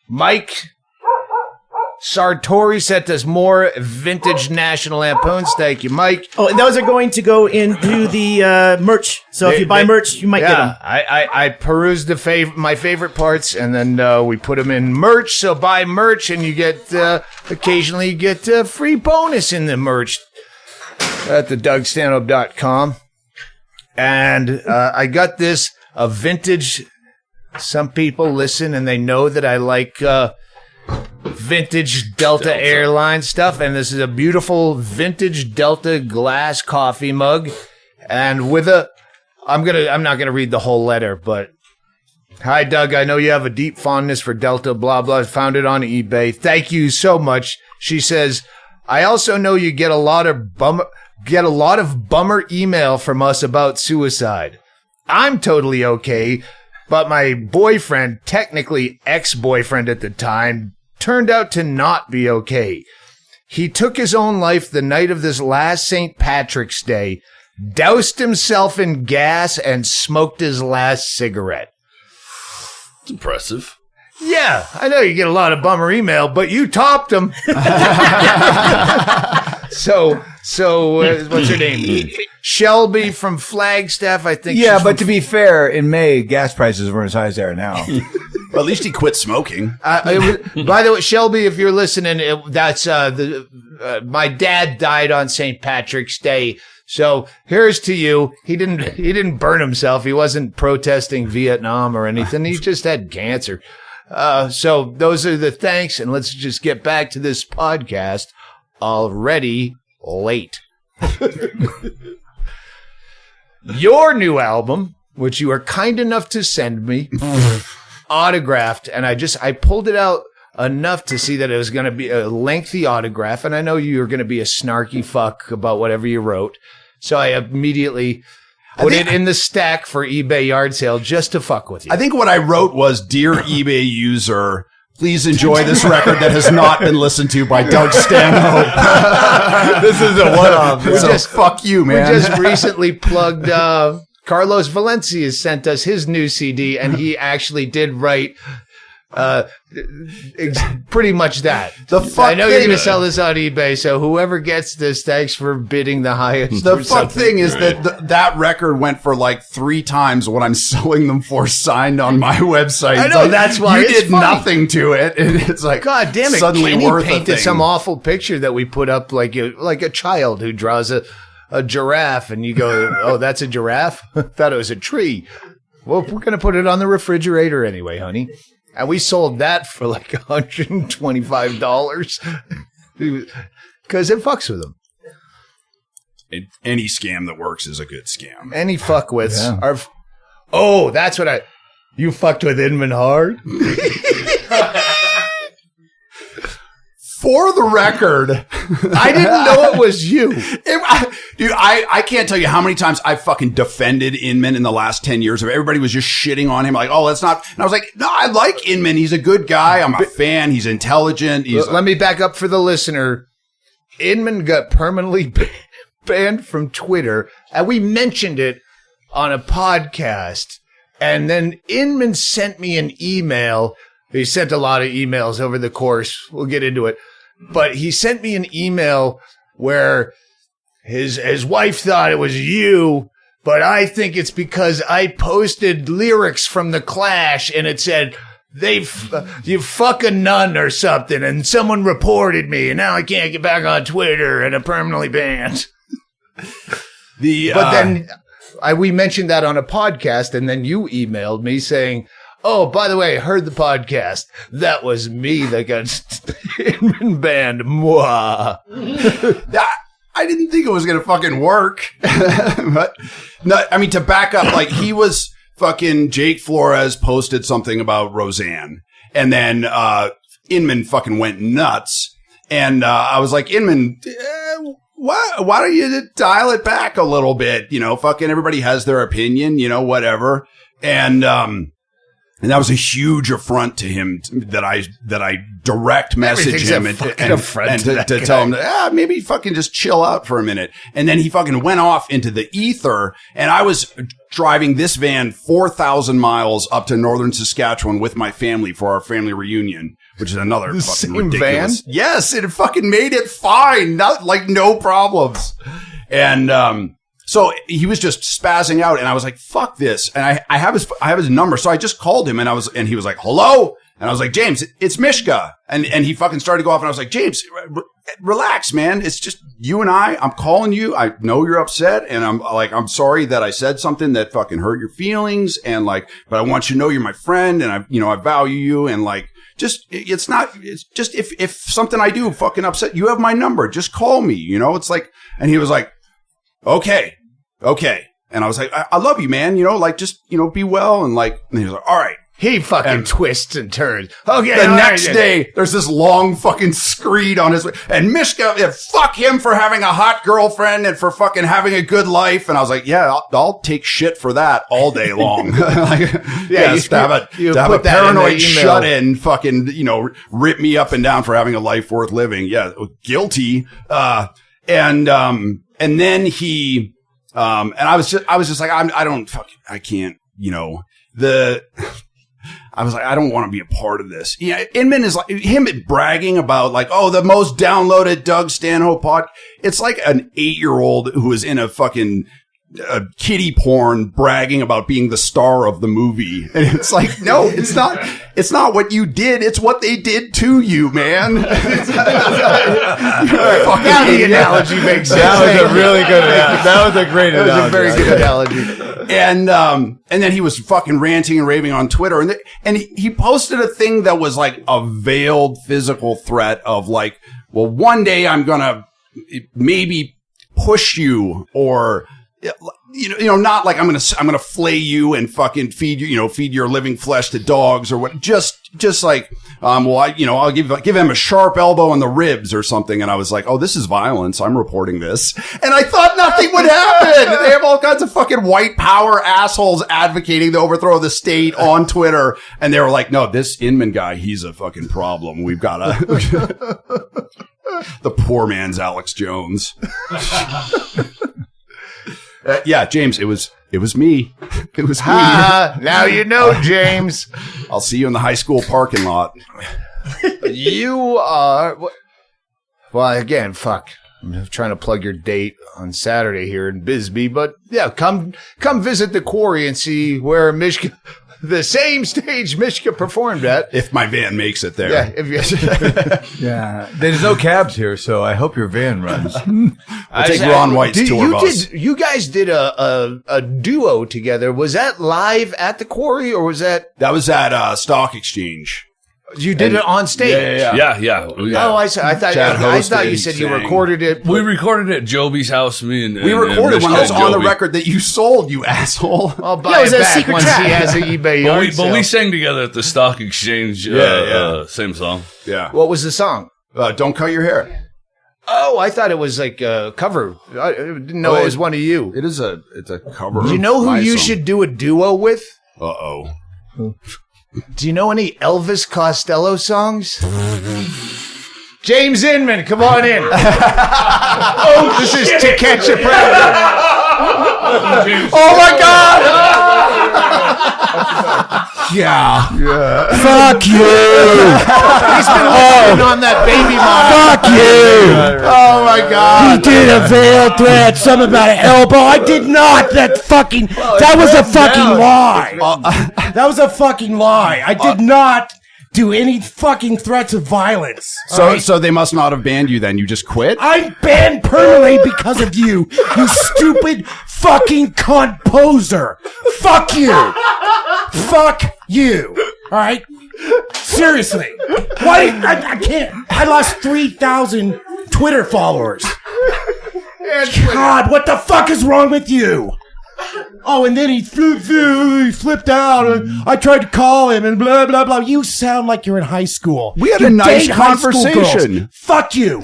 Speaker 2: Mike Sartori sent us more vintage National Lampoons. Thank you, Mike.
Speaker 5: Oh, and those are going to go into the merch. So if you buy merch, you might get them.
Speaker 2: I perused my favorite parts, and then we put them in merch. So buy merch, and you get occasionally you get free bonus in the merch at the DougStanhope.com. And I got this, a vintage. Some people listen and they know that I like vintage Delta Airlines stuff, and this is a beautiful vintage Delta glass coffee mug, and with I'm not gonna read the whole letter, but hi Doug, I know you have a deep fondness for Delta, blah blah. Found it on eBay. Thank you so much. She says, I also know you get a lot of bummer email from us about suicide. I'm totally okay. But my boyfriend, technically ex-boyfriend at the time, turned out to not be okay. He took his own life the night of this last St. Patrick's Day, doused himself in gas, and smoked his last cigarette.
Speaker 1: It's impressive.
Speaker 2: Yeah, I know you get a lot of bummer email, but you topped them. So what's her name? Shelby from Flagstaff, I think.
Speaker 3: Yeah, but to be fair, in May, gas prices were as high as they are now.
Speaker 4: Well, at least he quit smoking.
Speaker 2: By the way, Shelby, if you're listening, that's my dad died on St. Patrick's Day. So here's to you. He didn't burn himself. He wasn't protesting Vietnam or anything. He just had cancer. So those are the thanks, and let's just get back to this podcast. Already late. Your new album, which you are kind enough to send me, autographed, and I pulled it out enough to see that it was going to be a lengthy autograph, and I know you were going to be a snarky fuck about whatever you wrote, so I immediately put it in the stack for eBay yard sale just to fuck with you.
Speaker 4: I think what I wrote was, "Dear eBay user, please enjoy this record that has not been listened to by Doug Stanhope." This is a one-off. So fuck you, man.
Speaker 2: We just recently plugged Carlos Valencia sent us his new CD, and he actually did write pretty much that. I know you're going to sell this on eBay, so whoever gets this, thanks for bidding the highest.
Speaker 4: The fuck thing is that that record went for like 3 times what I'm selling them for, signed on my website.
Speaker 2: I know,
Speaker 4: like,
Speaker 2: that's why
Speaker 4: you
Speaker 2: it's
Speaker 4: did
Speaker 2: funny.
Speaker 4: Nothing to it, and it's like,
Speaker 2: God damn it!
Speaker 4: Suddenly
Speaker 2: Kenny
Speaker 4: worth a
Speaker 2: painted
Speaker 4: thing.
Speaker 2: some awful picture that we put up like a child who draws a giraffe, and you go, "Oh, that's a giraffe." Thought it was a tree. Well, we're gonna put it on the refrigerator anyway, honey. And we sold that for like $125 because it fucks with them.
Speaker 4: Any scam that works is a good scam.
Speaker 2: Any fuckwits are. Oh, that's what you fucked with Inman hard.
Speaker 4: For the record,
Speaker 2: I didn't know it was you.
Speaker 4: Dude, I can't tell you how many times I fucking defended Inman in the last 10 years. Everybody was just shitting on him. Like, oh, that's not. And I was like, no, I like Inman. He's a good guy. I'm a fan. He's intelligent.
Speaker 2: Let me back up for the listener. Inman got permanently banned from Twitter, and we mentioned it on a podcast. And then Inman sent me an email. He sent a lot of emails over the course. We'll get into it. But he sent me an email where his wife thought it was you, but I think it's because I posted lyrics from The Clash and it said, you fuck a nun or something, and someone reported me, and now I can't get back on Twitter and I'm permanently banned. But then we mentioned that on a podcast, and then you emailed me saying, "Oh, by the way, I heard the podcast. That was me that got Inman banned." Mwah.
Speaker 4: I didn't think it was going to fucking work. But no, I mean, to back up, like, he was fucking Jake Flores posted something about Roseanne, and then Inman fucking went nuts. And I was like, Inman, why don't you dial it back a little bit? You know, fucking everybody has their opinion, you know, whatever. And that was a huge affront to him that I direct message him and to tell him that, maybe fucking just chill out for a minute. And then he fucking went off into the ether, and I was driving this van 4,000 miles up to northern Saskatchewan with my family for our family reunion, which is another fucking
Speaker 2: same
Speaker 4: ridiculous.
Speaker 2: van?
Speaker 4: Yes, it fucking made it fine. No problems. And, so he was just spazzing out, and I was like, fuck this. And I have his number. So I just called him, and he was like, hello? And I was like, James, it's Mishka. And he fucking started to go off, and I was like, James, relax, man. It's just you and I'm calling you. I know you're upset, and I'm sorry that I said something that fucking hurt your feelings, and like, but I want you to know you're my friend, and I value you, and like, it's just if something I do fucking upset, you have my number. Just call me, you know? It's like, and he was like, Okay. And I was like, I love you, man. You know, like, just, you know, be well. And like, and he was like, all right.
Speaker 2: He fucking twists and turns. Okay.
Speaker 4: The next day, there's this long fucking screed on his, and Mishka, fuck him for having a hot girlfriend and for fucking having a good life. And I was like, yeah, I'll take shit for that all day long. Like, to have a paranoid shut-in fucking, rip me up and down for having a life worth living. Yeah, guilty. And then he, and I was just like, I can't, I was like, I don't want to be a part of this. Yeah, Inman is like him bragging about like, oh, the most downloaded Doug Stanhope pod. It's like an 8-year-old who is in a fucking kiddie porn bragging about being the star of the movie. And it's like, no, it's not. It's not what you did. It's what they did to you, man.
Speaker 2: Now the analogy makes sense.
Speaker 3: That was a really good analogy. That was a great analogy.
Speaker 2: That was a very good analogy.
Speaker 4: And then he was fucking ranting and raving on Twitter. And he posted a thing that was like a veiled physical threat of like, well, one day I'm going to maybe push you or, not like I'm gonna flay you and fucking feed your living flesh to dogs or what. Just like, I'll give him a sharp elbow in the ribs or something. And I was like, oh, this is violence. I'm reporting this. And I thought nothing would happen. They have all kinds of fucking white power assholes advocating the overthrow of the state on Twitter. And they were like, no, this Inman guy, he's a fucking problem. We've got to, the poor man's Alex Jones. Yeah, James, it was me. It was me.
Speaker 2: Now you know, James.
Speaker 4: I'll see you in the high school parking lot.
Speaker 2: You are... Well, again, fuck. I'm trying to plug your date on Saturday here in Bisbee, but yeah, come visit the quarry and see where Mishka... The same stage Mishka performed at.
Speaker 4: If my van makes it there.
Speaker 2: Yeah.
Speaker 3: Yeah. There's no cabs here, so I hope your van runs.
Speaker 4: I'll take Ron White's tour bus.
Speaker 2: You guys did a duo together. Was that live at the quarry or was that?
Speaker 4: That was at Stock Exchange.
Speaker 2: You did it on stage?
Speaker 1: Yeah.
Speaker 2: Oh, I thought you said you recorded it.
Speaker 1: We recorded it at Joby's house.
Speaker 4: We recorded one that was on the record that you sold, you asshole.
Speaker 2: I'll buy it back once he has an eBay yard sale.
Speaker 1: But we sang together at the Stock Exchange. Same song.
Speaker 4: Yeah.
Speaker 2: What was the song?
Speaker 4: Don't Cut Your Hair.
Speaker 2: Oh, I thought it was like a cover. I didn't know it was one of you.
Speaker 4: It's a cover.
Speaker 2: Do you know who you should do a duo with?
Speaker 4: Uh-oh.
Speaker 2: Do you know any Elvis Costello songs? James Inman, come on in. Oh, this is To Catch a Predator.
Speaker 4: Oh my God! Yeah. Fuck you.
Speaker 2: He's been working on that baby monitor.
Speaker 4: Fuck you. Oh my God.
Speaker 6: He did a veiled threat, something about an elbow. I did not. That was a fucking lie. That was a fucking lie. I did not do any fucking threats of violence.
Speaker 4: So they must not have banned you then. You just quit?
Speaker 6: I'm banned permanently because of you, you stupid fucking cunt poser. Fuck you. Fuck you. All right? Seriously. Why? I can't. I lost 3,000 Twitter followers. God, what the fuck is wrong with you? Oh, and then he flipped out, and I tried to call him, and blah, blah, blah. You sound like you're in high school.
Speaker 4: We had a nice conversation.
Speaker 6: Fuck you.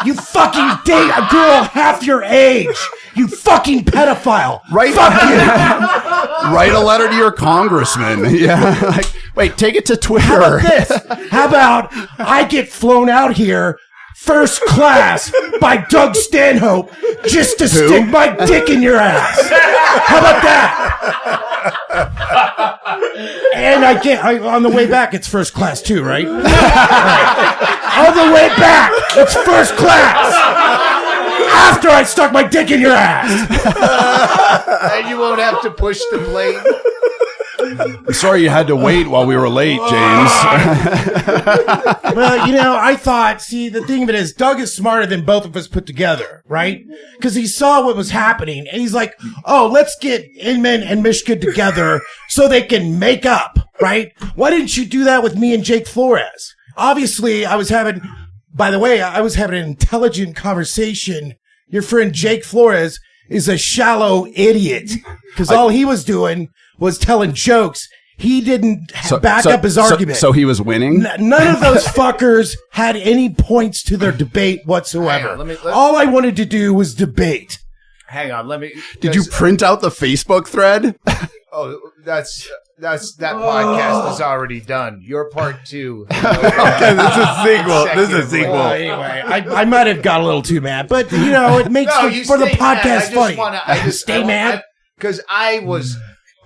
Speaker 6: You fucking date a girl half your age. You fucking pedophile.
Speaker 4: Right.
Speaker 6: Fuck you.
Speaker 4: Write a letter to your congressman. Yeah. Wait, take it to Twitter.
Speaker 6: How about this? How about I get flown out here first class by Doug Stanhope just to stick my dick in your ass. How about that? And on the way back, it's first class too, right? Right. On the way back, it's first class. After I stuck my dick in your ass.
Speaker 2: And you won't have to push the plane.
Speaker 4: I'm sorry you had to wait while we were late, James.
Speaker 6: Well, I thought, the thing of it is, Doug is smarter than both of us put together, right? Because he saw what was happening, and he's like, oh, let's get Inman and Mishka together so they can make up, right? Why didn't you do that with me and Jake Flores? Obviously, I was having an intelligent conversation. Your friend Jake Flores is a shallow idiot because all he was doing was telling jokes he didn't back up his argument.
Speaker 4: So he was winning?
Speaker 6: None of those fuckers had any points to their debate whatsoever. All I wanted to do was debate.
Speaker 2: Hang on,
Speaker 4: Did you print out the Facebook thread?
Speaker 2: Oh, that podcast is already done. Your part 2.
Speaker 3: Okay, this is a sequel. This is a sequel.
Speaker 6: Well, anyway, I might have got a little too mad, but it makes for the podcast funny.
Speaker 2: I just
Speaker 6: stay mad
Speaker 2: because I was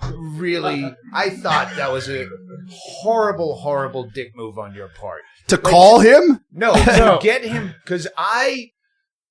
Speaker 2: really. I thought that was a horrible dick move on your part
Speaker 4: To call him?
Speaker 2: No, to get him because I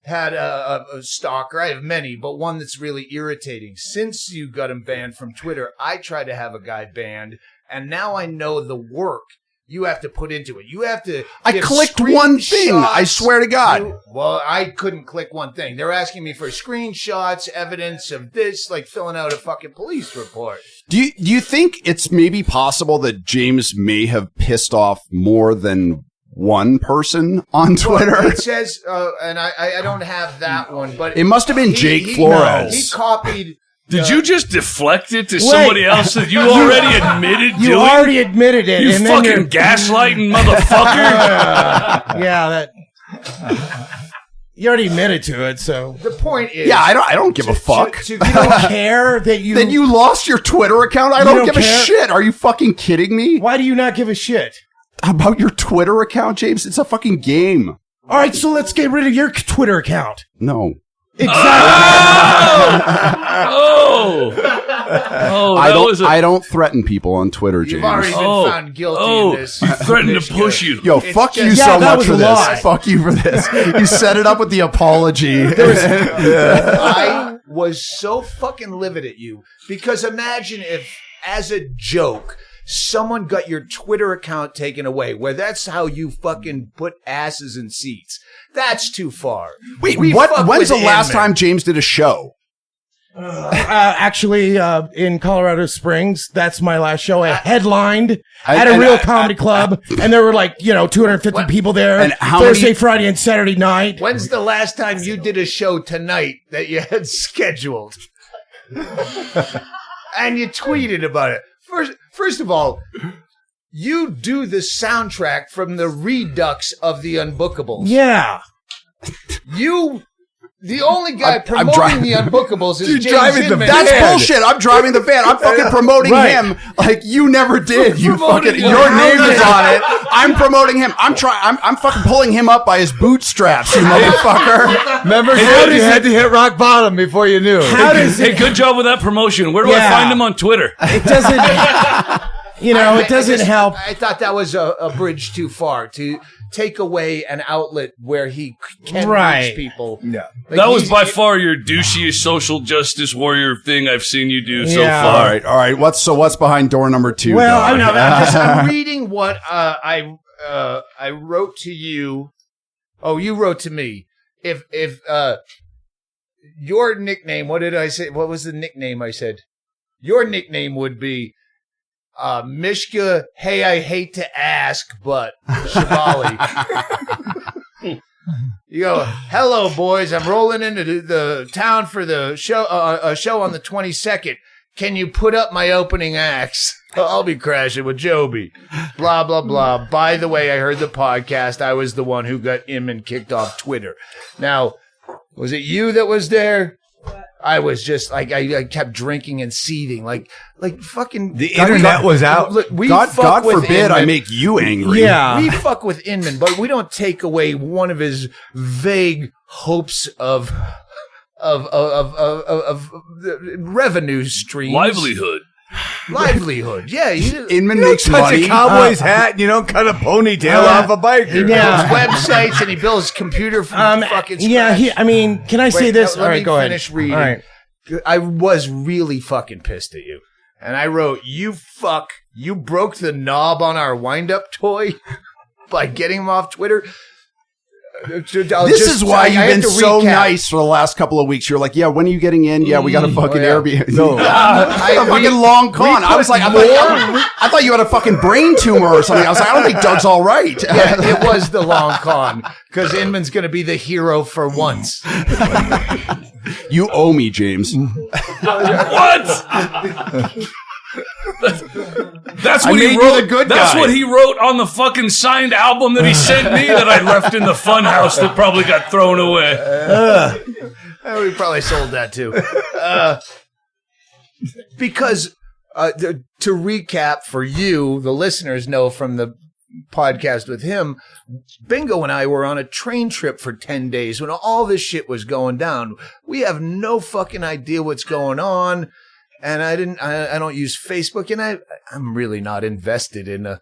Speaker 2: had a stalker. I have many, but one that's really irritating. Since you got him banned from Twitter, I tried to have a guy banned, and now I know the work you have to put into it. You have to.
Speaker 4: I clicked one thing. I swear to God.
Speaker 2: Well, I couldn't click one thing. They're asking me for screenshots, evidence of this, like filling out a fucking police report.
Speaker 4: Do you think it's maybe possible that James may have pissed off more than one person on Twitter?
Speaker 2: Well, it says, and I don't have that one, but
Speaker 4: it must have been Jake Flores.
Speaker 2: He copied.
Speaker 1: Did you just deflect it to somebody else that you already admitted doing?
Speaker 6: You already admitted it.
Speaker 1: You
Speaker 6: and
Speaker 1: fucking gaslighting motherfucker.
Speaker 6: Yeah, you already admitted to it, so.
Speaker 2: The point is.
Speaker 4: Yeah, I don't give a fuck.
Speaker 6: You don't care that you.
Speaker 4: Then you lost your Twitter account? I don't give a shit. Are you fucking kidding me?
Speaker 6: Why do you not give a shit?
Speaker 4: About your Twitter account, James? It's a fucking game.
Speaker 6: All right, so let's get rid of your Twitter account.
Speaker 4: No.
Speaker 6: Exactly.
Speaker 4: I don't threaten people on Twitter, James.
Speaker 2: You've already been found guilty in this.
Speaker 1: You threatened to push you.
Speaker 4: Yo, fuck you so much for this. Fuck you for this. You set it up with the apology.
Speaker 2: I was so fucking livid at you because imagine if, as a joke, someone got your Twitter account taken away, where that's how you fucking put asses in seats. That's too far.
Speaker 4: Wait, when's the last time James did a show?
Speaker 6: Actually, in Colorado Springs, that's my last show. I headlined at a real comedy club, and there were 250 people there. And Thursday, Friday, and Saturday night.
Speaker 2: When's the last time you did a show tonight that you had scheduled? And you tweeted about it. First of all, you do the soundtrack from the Redux of the Unbookables.
Speaker 6: Yeah.
Speaker 2: The only guy promoting the Unbookables is James Inman.
Speaker 4: That's bullshit. I'm driving the van. I'm fucking promoting him like you never did. You fucking, your name is on it. I'm promoting him. I'm fucking pulling him up by his bootstraps, you motherfucker.
Speaker 3: Remember, you had to hit rock bottom before you knew.
Speaker 1: Hey, good job with that promotion. Where do I find him on Twitter?
Speaker 6: It doesn't, it doesn't help.
Speaker 2: I thought that was a bridge too far to take away an outlet where he can reach people.
Speaker 3: Yeah.
Speaker 1: That was by far your douchiest social justice warrior thing I've seen you do so far.
Speaker 4: All right. What's behind door number 2?
Speaker 6: Well,
Speaker 2: I'm reading what I wrote to you. Oh, you wrote to me. If your nickname, what did I say? What was the nickname I said? Your nickname would be Mishka, hey, I hate to ask, but Shubaly. You go, hello, boys. I'm rolling into the town for the show, a show on the 22nd. Can you put up my opening acts? I'll be crashing with Joby. Blah, blah, blah. By the way, I heard the podcast. I was the one who got Inman kicked off Twitter. Now, was it you that was there? I was just like, I kept drinking and seething, like fucking.
Speaker 3: The internet was out.
Speaker 2: Look,
Speaker 4: God forbid I make you angry.
Speaker 6: Yeah.
Speaker 2: We fuck with Inman, but we don't take away one of his vague hopes of revenue streams. Livelihood. Yeah.
Speaker 4: Inman
Speaker 3: You
Speaker 4: makes
Speaker 3: don't touch
Speaker 4: money.
Speaker 3: a cowboy's hat and you don't cut a ponytail off a biker.
Speaker 2: He builds websites and he builds computer from fucking scratch.
Speaker 6: Yeah, can I say this?
Speaker 2: Let me
Speaker 6: go ahead.
Speaker 2: finish reading.
Speaker 6: All right.
Speaker 2: I was really fucking pissed at you. And I wrote, you broke the knob on our wind-up toy by getting him off Twitter.
Speaker 4: This is why you've been so nice for the last couple of weeks. You're like, yeah, when are you getting in? Yeah, we got a fucking Airbnb. No. A fucking long con. I was like, I thought you had a fucking brain tumor or something. I was like, I don't think Doug's all right.
Speaker 2: Yeah, it was the long con because Inman's going to be the hero for once.
Speaker 4: You owe me, James.
Speaker 1: What? That's what he wrote. That's what he wrote on the fucking signed album that he sent me that I left in the FunHouse that probably got thrown away.
Speaker 2: We probably sold that too. Because to recap for you, the listeners know from the podcast with him, Bingo and I were on a train trip for 10 days when all this shit was going down. We have no fucking idea what's going on. And I don't use Facebook, and I'm really not invested in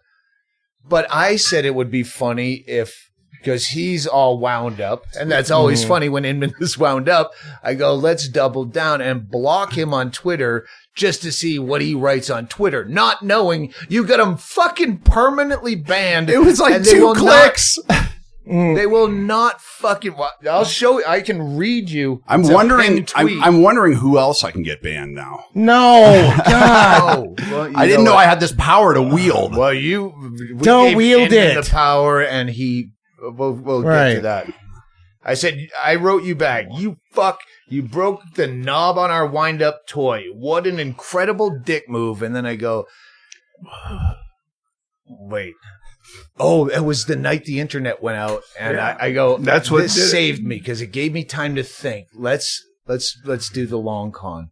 Speaker 2: but I said it would be funny because he's all wound up, and that's always funny when Inman is wound up. I go, let's double down and block him on Twitter just to see what he writes on Twitter, not knowing you got him fucking permanently banned.
Speaker 4: It was like 2 clicks.
Speaker 2: They will not fucking. I'll show you. I can read you.
Speaker 4: I'm wondering who else I can get banned now.
Speaker 6: No, God.
Speaker 2: Well,
Speaker 4: I didn't know I had this power to wield.
Speaker 2: Well, we
Speaker 6: don't wield it.
Speaker 2: The power, and he. We'll get to that. I said, I wrote you back. You fuck. You broke the knob on our wind-up toy. What an incredible dick move. And then I go, wait. Oh, it was the night the internet went out, and I go.
Speaker 3: That's what
Speaker 2: this saved me because it gave me time to think. Let's do the long con,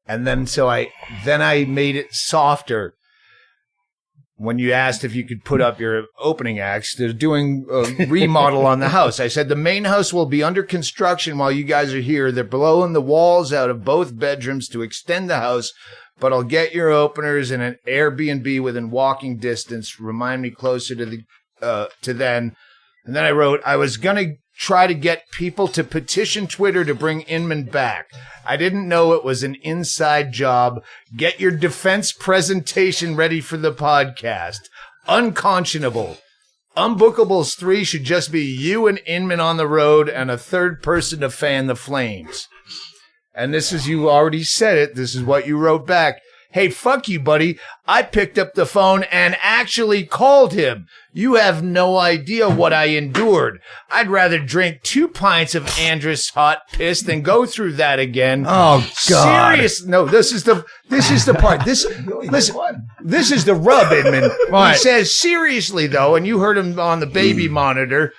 Speaker 2: and then I made it softer. When you asked if you could put up your opening acts, they're doing a remodel on the house. I said the main house will be under construction while you guys are here. They're blowing the walls out of both bedrooms to extend the house. But I'll get your openers in an Airbnb within walking distance. Remind me closer to then. And then I wrote, I was going to try to get people to petition Twitter to bring Inman back. I didn't know it was an inside job. Get your defense presentation ready for the podcast. Unconscionable. Unbookables 3 should just be you and Inman on the road and a third person to fan the flames. And this is, you already said it, this is what you wrote back. Hey, fuck you, buddy. I picked up the phone and actually called him. You have no idea what I endured. I'd rather drink 2 pints of Andrus hot piss than go through that again.
Speaker 3: Oh, God.
Speaker 2: Serious? No, this is the part. Listen, this is the rub, Inman. He says, seriously, though, and you heard him on the baby monitor.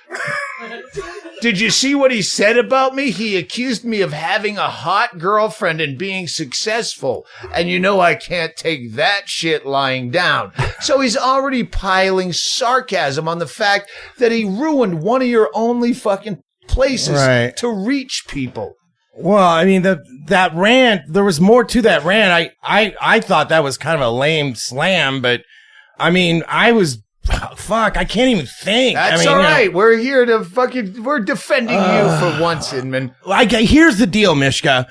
Speaker 2: Did you see what he said about me? He accused me of having a hot girlfriend and being successful. And you know I can't take that shit lying down. So he's already piling sarcasm on the fact that he ruined one of your only fucking places to reach people.
Speaker 6: Well, I mean, that rant, there was more to that rant. I thought that was kind of a lame slam, but I mean, fuck, I can't even think.
Speaker 2: That's all right. We're here to we're defending you for once, Inman.
Speaker 6: Here's the deal, Mishka.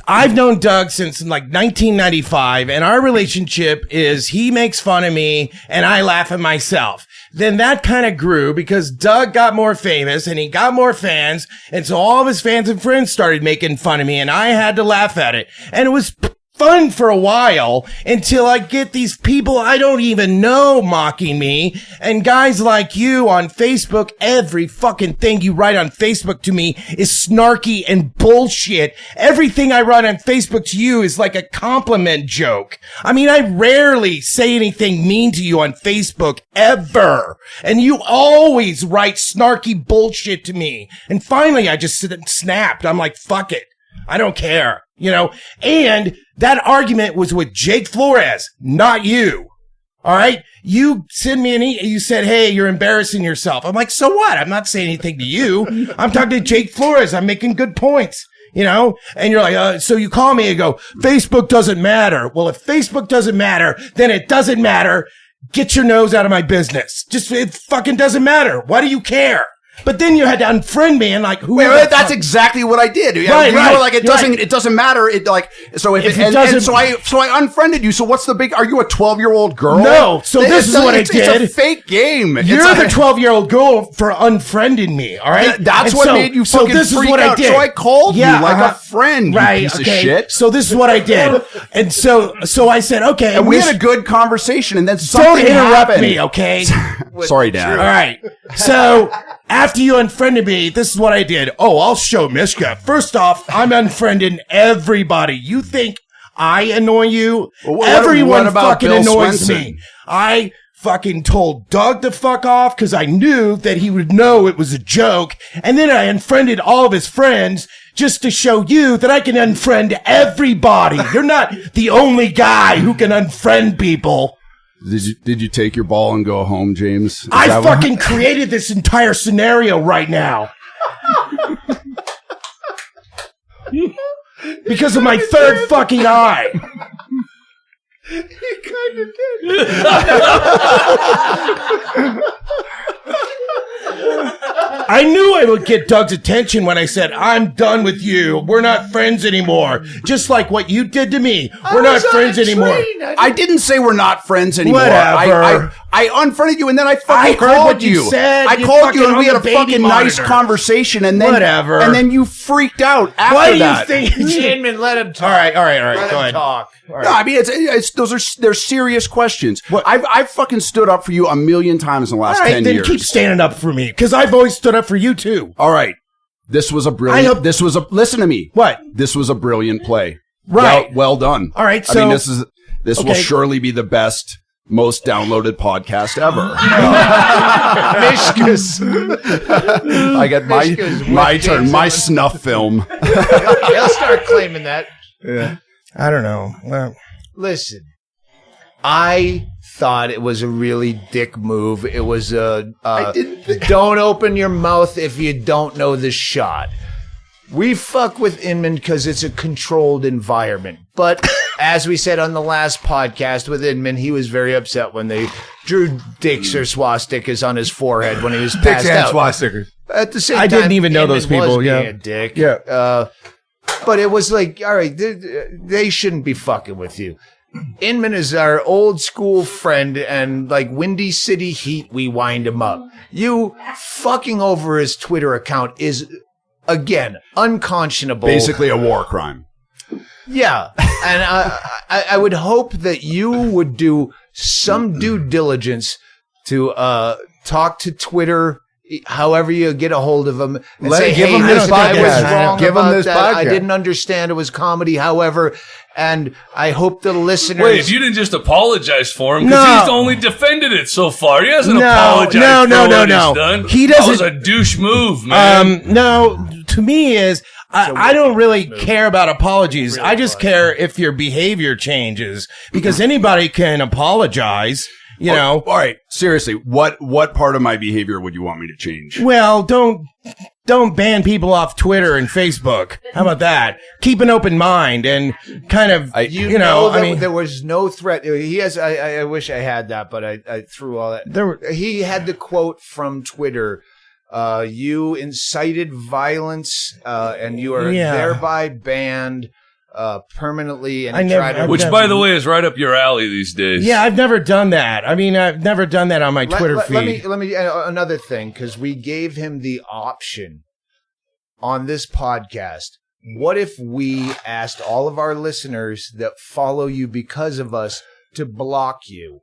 Speaker 6: I've known Doug since like 1995, and our relationship is he makes fun of me and I laugh at myself. Then that kind of grew because Doug got more famous and he got more fans, and so all of his fans and friends started making fun of me, and I had to laugh at it. And it was fun for a while until I get these people I don't even know mocking me, and guys like you on Facebook. Every fucking thing you write on Facebook to me is snarky and bullshit. Everything I write on Facebook to you is like a compliment joke. I mean, I rarely say anything mean to you on Facebook ever, and you always write snarky bullshit to me. And finally I just snapped. I'm like, fuck it, I don't care. And that argument was with Jake Flores, not you. All right. You send me you said, hey, you're embarrassing yourself. I'm like, so what? I'm not saying anything to you. I'm talking to Jake Flores. I'm making good points, and you're like, so you call me and go, Facebook doesn't matter. Well, if Facebook doesn't matter, then it doesn't matter. Get your nose out of my business. It fucking doesn't matter. Why do you care? But then you had to unfriend me and like who?
Speaker 4: Wait, that's exactly what I did.
Speaker 6: Right.
Speaker 4: Like it doesn't matter. So I unfriended you. So what's the big? Are you a 12-year-old girl?
Speaker 6: No. So this is what I did.
Speaker 4: It's a fake game.
Speaker 6: You're the 12-year-old girl for unfriending me. All right.
Speaker 4: That's what made you fucking freak out. I did. So I called you like a friend. Right. You piece of shit.
Speaker 6: So this is what I did. And so I said, okay.
Speaker 4: And we had a good conversation, and then something
Speaker 6: interrupt me, okay?
Speaker 4: Sorry, Dad.
Speaker 6: All right. So after you unfriended me, this is what I did. Oh, I'll show Mishka. First off, I'm unfriending everybody. You think I annoy you.
Speaker 4: Well,
Speaker 6: Everyone
Speaker 4: what about
Speaker 6: fucking
Speaker 4: Bill
Speaker 6: annoys
Speaker 4: Swenson?
Speaker 6: me. I fucking told Doug to fuck off because I knew that he would know it was a joke. And then I unfriended all of his friends just to show you that I can unfriend everybody. You're not the only guy who can unfriend people.
Speaker 4: Did you take your ball and go home, James?
Speaker 6: I fucking created this entire scenario right now. Because of my third fucking eye.
Speaker 2: He kind of did.
Speaker 6: I knew I would get Doug's attention when I said, I'm done with you. We're not friends anymore. Just like what you did to me. We're not friends anymore.
Speaker 4: I didn't say we're not friends anymore.
Speaker 6: Whatever.
Speaker 4: I unfriended you and then I fucking
Speaker 6: heard
Speaker 4: called
Speaker 6: what you
Speaker 4: you.
Speaker 6: said.
Speaker 4: I
Speaker 6: You
Speaker 4: called you
Speaker 6: fucking
Speaker 4: and we
Speaker 6: on
Speaker 4: had a
Speaker 6: the baby
Speaker 4: fucking nice
Speaker 6: monitor.
Speaker 4: conversation and then
Speaker 6: Whatever.
Speaker 4: And then you freaked out after
Speaker 6: Why do
Speaker 4: that.
Speaker 6: you think?
Speaker 2: Inman, let him talk.
Speaker 6: All right.
Speaker 2: Let
Speaker 6: Go
Speaker 2: him
Speaker 6: ahead.
Speaker 2: talk. All right.
Speaker 4: No, I mean they're serious questions.
Speaker 6: What?
Speaker 4: I've fucking stood up for you a million times in the last
Speaker 6: All right,
Speaker 4: 10
Speaker 6: then
Speaker 4: years.
Speaker 6: keep standing up for me. Because I've always stood up for you too.
Speaker 4: All right. This was a
Speaker 6: I
Speaker 4: brilliant.
Speaker 6: hope-
Speaker 4: Listen to me.
Speaker 6: What?
Speaker 4: This was a brilliant play.
Speaker 6: Right.
Speaker 4: Well done.
Speaker 6: All right,
Speaker 4: I mean,
Speaker 6: so-
Speaker 4: this will
Speaker 6: okay.
Speaker 4: surely be the best, most downloaded podcast ever.
Speaker 2: Mishka's.
Speaker 4: I get
Speaker 2: Mishka's
Speaker 4: my
Speaker 2: with
Speaker 4: turn,
Speaker 2: James
Speaker 4: my
Speaker 2: Inman.
Speaker 4: snuff film.
Speaker 2: He'll start claiming that.
Speaker 6: I don't know. Well,
Speaker 2: Listen, I thought it was a really dick move. It was don't open your mouth if you don't know the shot. We fuck with Inman because it's a controlled environment. But as we said on the last podcast with Inman, he was very upset when they drew dicks or swastikas on his forehead when he was passed
Speaker 3: Dicks and
Speaker 2: out.
Speaker 3: swastikas.
Speaker 2: At the same
Speaker 6: I
Speaker 2: time,
Speaker 6: didn't even know those
Speaker 2: Inman
Speaker 6: people,
Speaker 2: was
Speaker 6: yeah.
Speaker 2: being a dick.
Speaker 6: Yeah.
Speaker 2: But it was like, all right, they shouldn't be fucking with you. Inman is our old school friend, and like Windy City Heat, we wind him up. You fucking over his Twitter account is, again, unconscionable.
Speaker 4: Basically a war crime.
Speaker 2: Yeah. And I would hope that you would do some due diligence to talk to Twitter, however you get a hold of them, and say,
Speaker 3: give
Speaker 2: hey,
Speaker 3: him this
Speaker 2: I was
Speaker 3: podcast.
Speaker 2: wrong
Speaker 3: Give him
Speaker 2: about
Speaker 3: this
Speaker 2: that. I
Speaker 3: podcast.
Speaker 2: didn't understand it was comedy. However, and I hope the listeners.
Speaker 1: Wait, you didn't just apologize for him because
Speaker 6: No.
Speaker 1: he's only defended it so far. He hasn't
Speaker 6: No,
Speaker 1: apologized
Speaker 6: no,
Speaker 1: for
Speaker 6: no,
Speaker 1: what
Speaker 6: no,
Speaker 1: he's
Speaker 6: no.
Speaker 1: done.
Speaker 6: He
Speaker 1: That
Speaker 6: doesn't-
Speaker 1: was a douche move, man.
Speaker 6: no, to me is, I don't really care about apologies. I just care if your behavior changes because anybody can apologize, you know.
Speaker 4: All right. Seriously, what part of my behavior would you want me to change?
Speaker 6: Well, don't ban people off Twitter and Facebook. How about that? Keep an open mind and kind of,
Speaker 2: You know that
Speaker 6: I mean,
Speaker 2: there was no threat. He has. I wish I had that, but I threw all that. He had the quote from Twitter. You incited violence, and you are
Speaker 6: Yeah.
Speaker 2: thereby banned permanently. And
Speaker 6: I
Speaker 2: he
Speaker 6: never-
Speaker 2: tried to-
Speaker 6: I've
Speaker 1: Which,
Speaker 6: never-
Speaker 1: by the way, is right up your alley these days.
Speaker 6: yeah, I've never done that. I mean, I've never done that on my Twitter feed.
Speaker 2: Let me another thing, because we gave him the option on this podcast. What if we asked all of our listeners that follow you because of us to block you?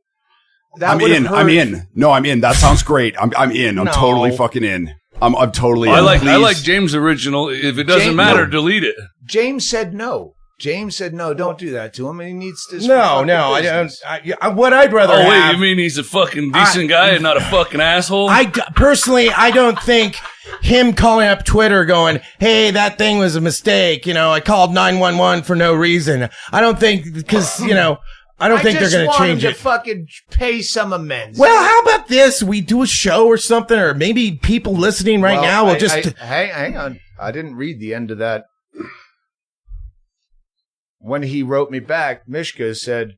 Speaker 2: That
Speaker 4: I'm
Speaker 2: would have
Speaker 4: in. I'm
Speaker 2: hurt-
Speaker 4: in. No, I'm in. That sounds great. I'm in. I'm
Speaker 6: No.
Speaker 4: totally fucking in. I'm totally in.
Speaker 1: I like
Speaker 4: Please.
Speaker 1: James' original. If it doesn't
Speaker 2: James-
Speaker 1: matter,
Speaker 2: no.
Speaker 1: delete it.
Speaker 2: James said no. James said no. Don't do that to him. He needs to.
Speaker 6: No, I don't. What I'd rather
Speaker 1: Oh, wait,
Speaker 6: have.
Speaker 1: you mean he's a fucking decent guy and not a fucking asshole?
Speaker 6: Personally, I don't think him calling up Twitter going, hey, that thing was a mistake. You know, I called 911 for no reason. I don't think, because, you know, I don't think they're going to change
Speaker 2: him
Speaker 6: it.
Speaker 2: to fucking pay some amends.
Speaker 6: Well, how about this? We do a show or something, or maybe people listening right now will just.
Speaker 2: Hang on. I didn't read the end of that. When he wrote me back, Mishka said,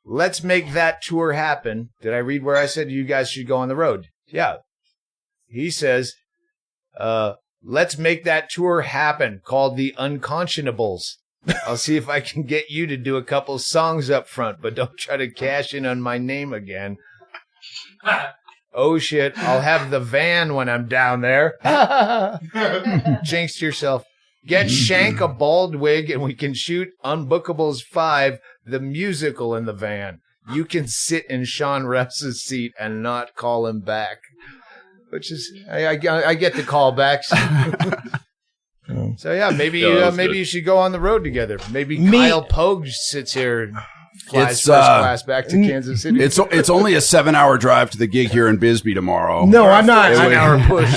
Speaker 2: let's make that tour happen. Did I read where I said you guys should go on the road? Yeah. He says, let's make that tour happen, called the Unconscionables. I'll see if I can get you to do a couple songs up front, but don't try to cash in on my name again. Oh shit, I'll have the van when I'm down there. Jinxed yourself. Get Shank a bald wig and we can shoot Unbookables 5, the musical, in the van. You can sit in Sean Reps's seat and not call him back. Which is, I get the callbacks. So yeah, maybe you should go on the road together. Maybe Kyle Pogue sits here and flies first class back to Kansas City.
Speaker 4: It's only a 7-hour drive to the gig here in Bisbee tomorrow.
Speaker 6: No, I'm not.
Speaker 2: 9-hour push.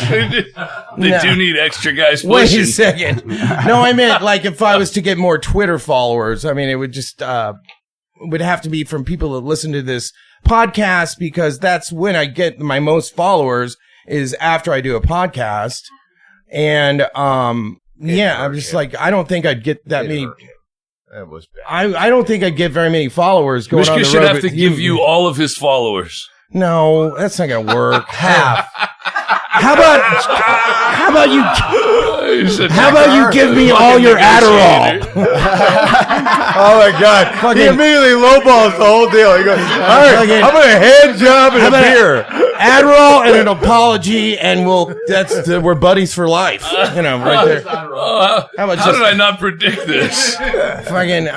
Speaker 1: They do need extra guys pushing.
Speaker 6: Wait a second. No, I meant like if I was to get more Twitter followers, I mean, it would just would have to be from people that listen to this podcast, because that's when I get my most followers is after I do a podcast. And I'm just like, I don't think I'd get that many.
Speaker 2: That was bad.
Speaker 6: I don't think I'd get very many followers going on the road.
Speaker 1: Mishka should have to give you all of his followers.
Speaker 6: No, that's not gonna work. Half. How about you give me all your Adderall?
Speaker 2: Oh my God! He immediately lowballs the whole deal. He goes, "All right, I'm gonna hand job and a beer,
Speaker 6: Adderall, and an apology, and we're buddies for life." You know, right there.
Speaker 1: How did I not predict this?
Speaker 6: Fucking,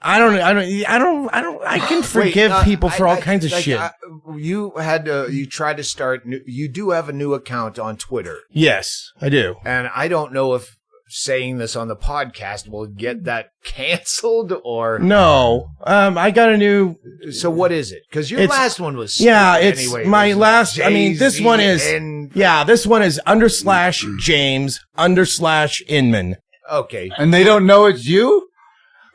Speaker 6: I can forgive people for all kinds of shit.
Speaker 2: You tried to start. You do have a new account on Twitter.
Speaker 6: Yes, I do.
Speaker 2: And I don't know if saying this on the podcast will get that canceled or
Speaker 6: no. I got a new.
Speaker 2: So what is it? Because your last one was
Speaker 6: it's
Speaker 2: anyway,
Speaker 6: my last. I mean, this one is this one is _James_Inman.
Speaker 2: Okay,
Speaker 3: and they don't know it's you.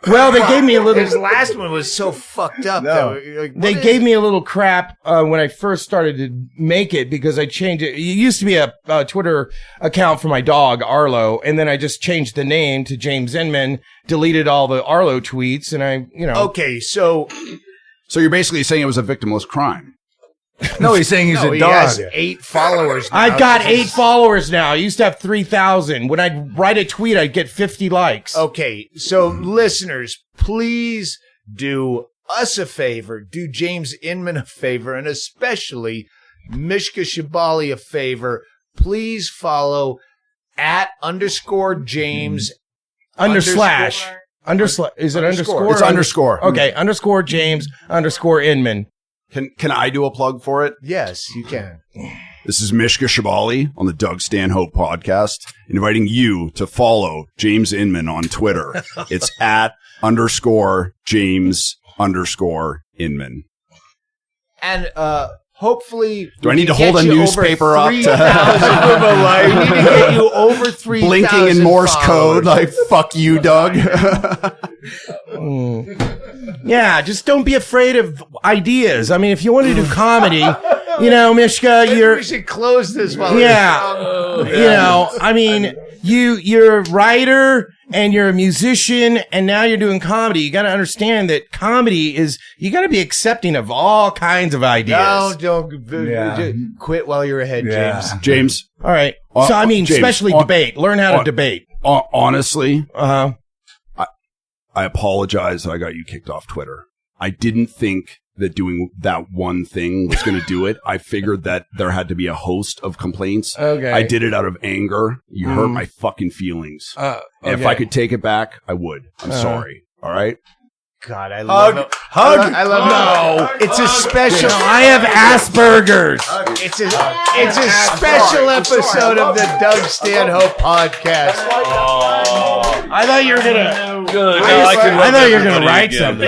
Speaker 6: Well, they gave me a little.
Speaker 2: His last one was so fucked up. No.
Speaker 6: They gave me a little crap when I first started to make it, because I changed it. It used to be a Twitter account for my dog, Arlo, and then I just changed the name to James Inman, deleted all the Arlo tweets, and
Speaker 2: Okay, so
Speaker 4: you're basically saying it was a victimless crime.
Speaker 3: No, he's saying he's a
Speaker 2: he
Speaker 3: dog.
Speaker 2: has 8 followers now.
Speaker 6: I've got 8 followers now. I used to have 3,000. When I'd write a tweet, I'd get 50 likes.
Speaker 2: Okay, so listeners, please do us a favor. Do James Inman a favor, and especially Mishka Shubaly a favor. Please follow @_James
Speaker 6: _ Is it underscore?
Speaker 4: It's underscore.
Speaker 6: Okay, _James _Inman.
Speaker 4: Can I do a plug for it?
Speaker 2: Yes, you can.
Speaker 4: This is Mishka Shubaly on the Doug Stanhope podcast, inviting you to follow James Inman on Twitter. It's @_James_Inman.
Speaker 2: And hopefully,
Speaker 4: do I need to hold a newspaper up to?
Speaker 2: We need to get you over 3,000
Speaker 4: blinking in Morse code, like "fuck you, Doug."
Speaker 6: Yeah, just don't be afraid of ideas. I mean, if you want to do comedy, Mishka,
Speaker 2: we should close this while
Speaker 6: I mean, you're a writer and you're a musician, and now you're doing comedy. You got to understand that comedy is, you got to be accepting of all kinds of ideas.
Speaker 2: Don't quit while you're ahead,
Speaker 4: James.
Speaker 6: All right. So, I mean, especially debate. Learn how to debate.
Speaker 4: Honestly, I apologize that I got you kicked off Twitter. I didn't think that doing that one thing was going to do it. I figured that there had to be a host of complaints.
Speaker 6: Okay.
Speaker 4: I did it out of anger. You hurt my fucking feelings.
Speaker 6: Okay.
Speaker 4: If I could take it back, I would. I'm sorry. All right?
Speaker 2: God, I love it. I love it. It's a special.
Speaker 6: I have Asperger's.
Speaker 2: It's a special episode of the Doug Stanhope podcast.
Speaker 6: I thought you were gonna.
Speaker 1: Good.
Speaker 6: I thought you were gonna write something.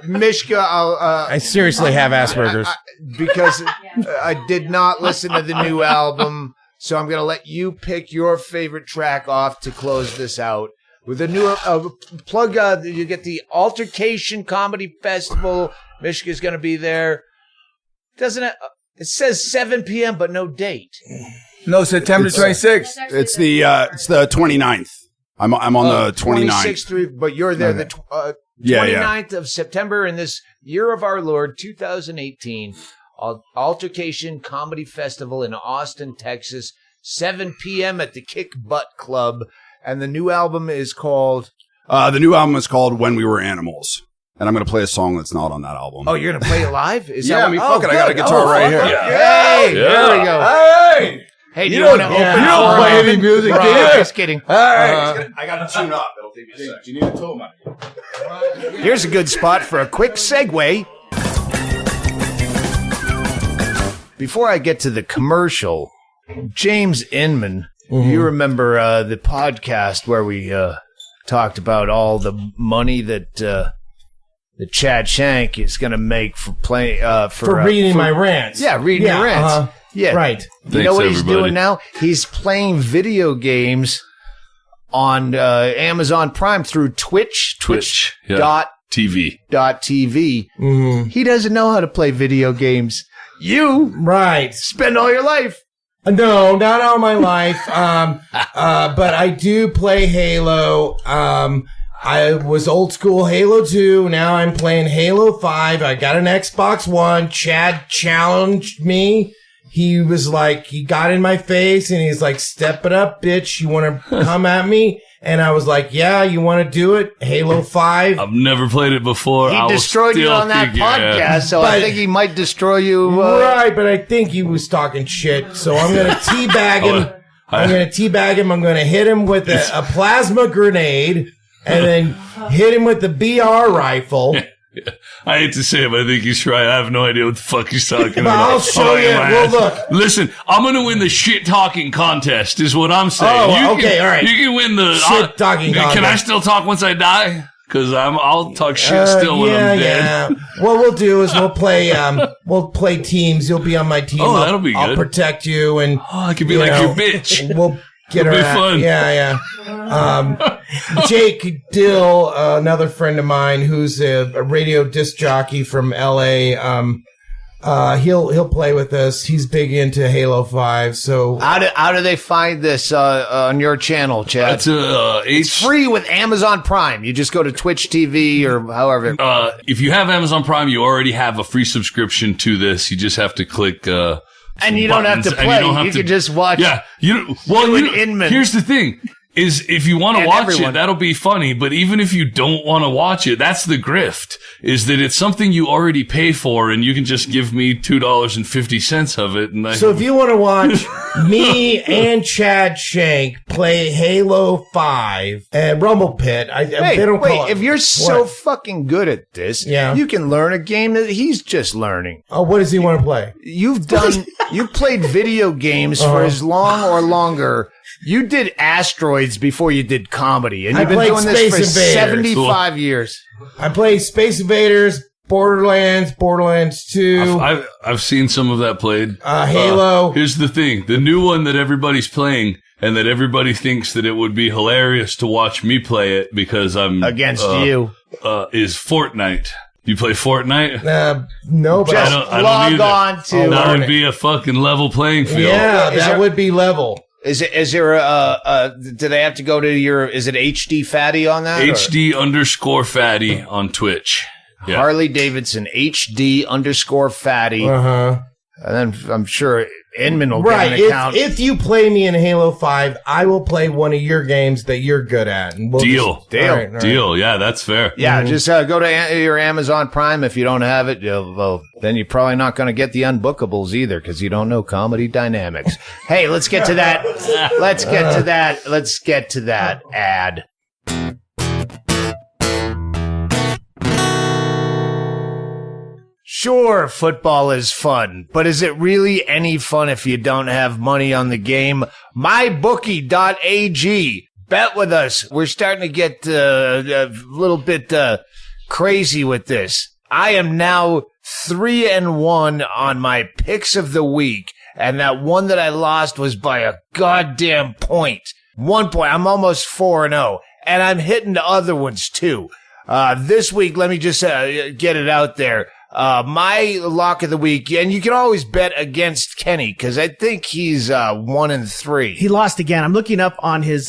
Speaker 2: Mishka,
Speaker 6: I seriously have Asperger's.
Speaker 2: Because I did not listen to the new album, so I'm gonna let you pick your favorite track off to close this out. With a new plug, you get the Altercation Comedy Festival. Mishka's going to be there. Doesn't it? It says 7 p.m., but no date.
Speaker 3: No, September 26th.
Speaker 4: It's the 29th. I'm on the 29th.
Speaker 2: 26th, but you're there the 29th of September in this year of our Lord, 2018. Altercation Comedy Festival in Austin, Texas. 7 p.m. at the Kick Butt Club. And the new album is called?
Speaker 4: When We Were Animals. And I'm going to play a song that's not on that album.
Speaker 2: Oh, you're going to play it live?
Speaker 4: Fuck it. I got a guitar right here.
Speaker 2: Hey, there we go. Hey, do you want to open?
Speaker 3: You don't play any music, do you?
Speaker 2: Just kidding.
Speaker 3: All right.
Speaker 4: I got to tune up. It'll take me a second.
Speaker 3: Do you need a tool, man?
Speaker 2: Here's a good spot for a quick segue. Before I get to the commercial, James Inman. You remember the podcast where we talked about all the money that Chad Shank is going to make for playing
Speaker 6: for reading my rants.
Speaker 2: Yeah, reading your rants. Yeah,
Speaker 6: right.
Speaker 2: You know what he's doing now? He's playing video games on Amazon Prime through Twitch.
Speaker 1: TV.
Speaker 2: TV. He doesn't know how to play video games. You spend all your life.
Speaker 6: No, not all my life. But I do play Halo. I was old school Halo 2. Now I'm playing Halo 5. I got an Xbox One. Chad challenged me. He was like, he got in my face and he's like, step it up, bitch. You want to come at me? And I was like, yeah, you want to do it? Halo 5.
Speaker 1: I've never played it before.
Speaker 2: He destroyed you on that podcast, so I think he might destroy you.
Speaker 6: Right, but I think he was talking shit. So I'm going to teabag him. I'm going to hit him with a plasma grenade and then hit him with the BR rifle.
Speaker 1: I hate to say it, but I think he's right. I have no idea what the fuck he's talking about.
Speaker 6: I'll show you. Well, look.
Speaker 1: Listen, I'm going to win the shit talking contest, is what I'm saying.
Speaker 6: Oh, okay, all right.
Speaker 1: You can win the
Speaker 6: shit talking contest.
Speaker 1: Can I still talk once I die? Because I'll talk shit still when I'm dead.
Speaker 6: Yeah. What we'll do is we'll play teams. You'll be on my team.
Speaker 1: Oh, that'll be good.
Speaker 6: I'll protect you, and
Speaker 1: I could be like your bitch.
Speaker 6: We'll get her.
Speaker 1: It'll be fun.
Speaker 6: Yeah. Jake Dill, another friend of mine who's a radio disc jockey from LA. He'll play with us. He's big into Halo 5. So
Speaker 2: how do they find this on your channel, Chad?
Speaker 1: It's
Speaker 2: free with Amazon Prime. You just go to Twitch TV or however.
Speaker 1: If you have Amazon Prime, you already have a free subscription to this. You just have to click.
Speaker 2: And you don't have to play. You can just watch.
Speaker 1: Yeah.
Speaker 2: Inman.
Speaker 1: Here's the thing. Is if you want to watch it, that'll be funny. But even if you don't want to watch it, that's the grift. Is that it's something you already pay for, and you can just give me $2.50 of it. And
Speaker 6: so if you want to watch me and Chad Shank play Halo 5 and Rumble Pit, they don't call it.
Speaker 2: If you're so fucking good at this, you can learn a game that he's just learning.
Speaker 6: Oh, what does he want to play?
Speaker 2: You've played video games for as long or longer. You did asteroids before you did comedy, and you've been doing this for 75 years.
Speaker 6: I played Space Invaders, Borderlands 2.
Speaker 1: I've seen some of that played.
Speaker 6: Halo.
Speaker 1: Here's the thing. The new one that everybody's playing and that everybody thinks that it would be hilarious to watch me play it because I'm
Speaker 2: against you
Speaker 1: is Fortnite. You play Fortnite?
Speaker 6: No, but
Speaker 2: just log on to.
Speaker 1: That would be a fucking level playing field.
Speaker 6: Yeah, that would be level.
Speaker 2: Is there do they have to go to is it HD Fatty on that?
Speaker 1: HD_Fatty on Twitch. Yeah.
Speaker 2: Harley Davidson HD_Fatty. And then I'm sure Inman will get an account.
Speaker 6: If you play me in Halo 5, I will play one of your games that you're good at. And
Speaker 1: Deal.
Speaker 6: All right.
Speaker 1: Deal. Yeah, that's fair.
Speaker 2: Yeah, just go to your Amazon Prime. If you don't have it, then you're probably not going to get the unbookables either because you don't know comedy dynamics. Hey, let's get to that. Let's get to that ad. Sure, football is fun, but is it really any fun if you don't have money on the game? MyBookie.ag. Bet with us. We're starting to get a little bit crazy with this. I am now 3-1 on my picks of the week, and that one that I lost was by a goddamn point. 1 point. I'm almost 4-0, and I'm hitting the other ones too. This week, let me just get it out there. My lock of the week, and you can always bet against Kenny because I think he's 1-3.
Speaker 5: He lost again. I'm looking up on his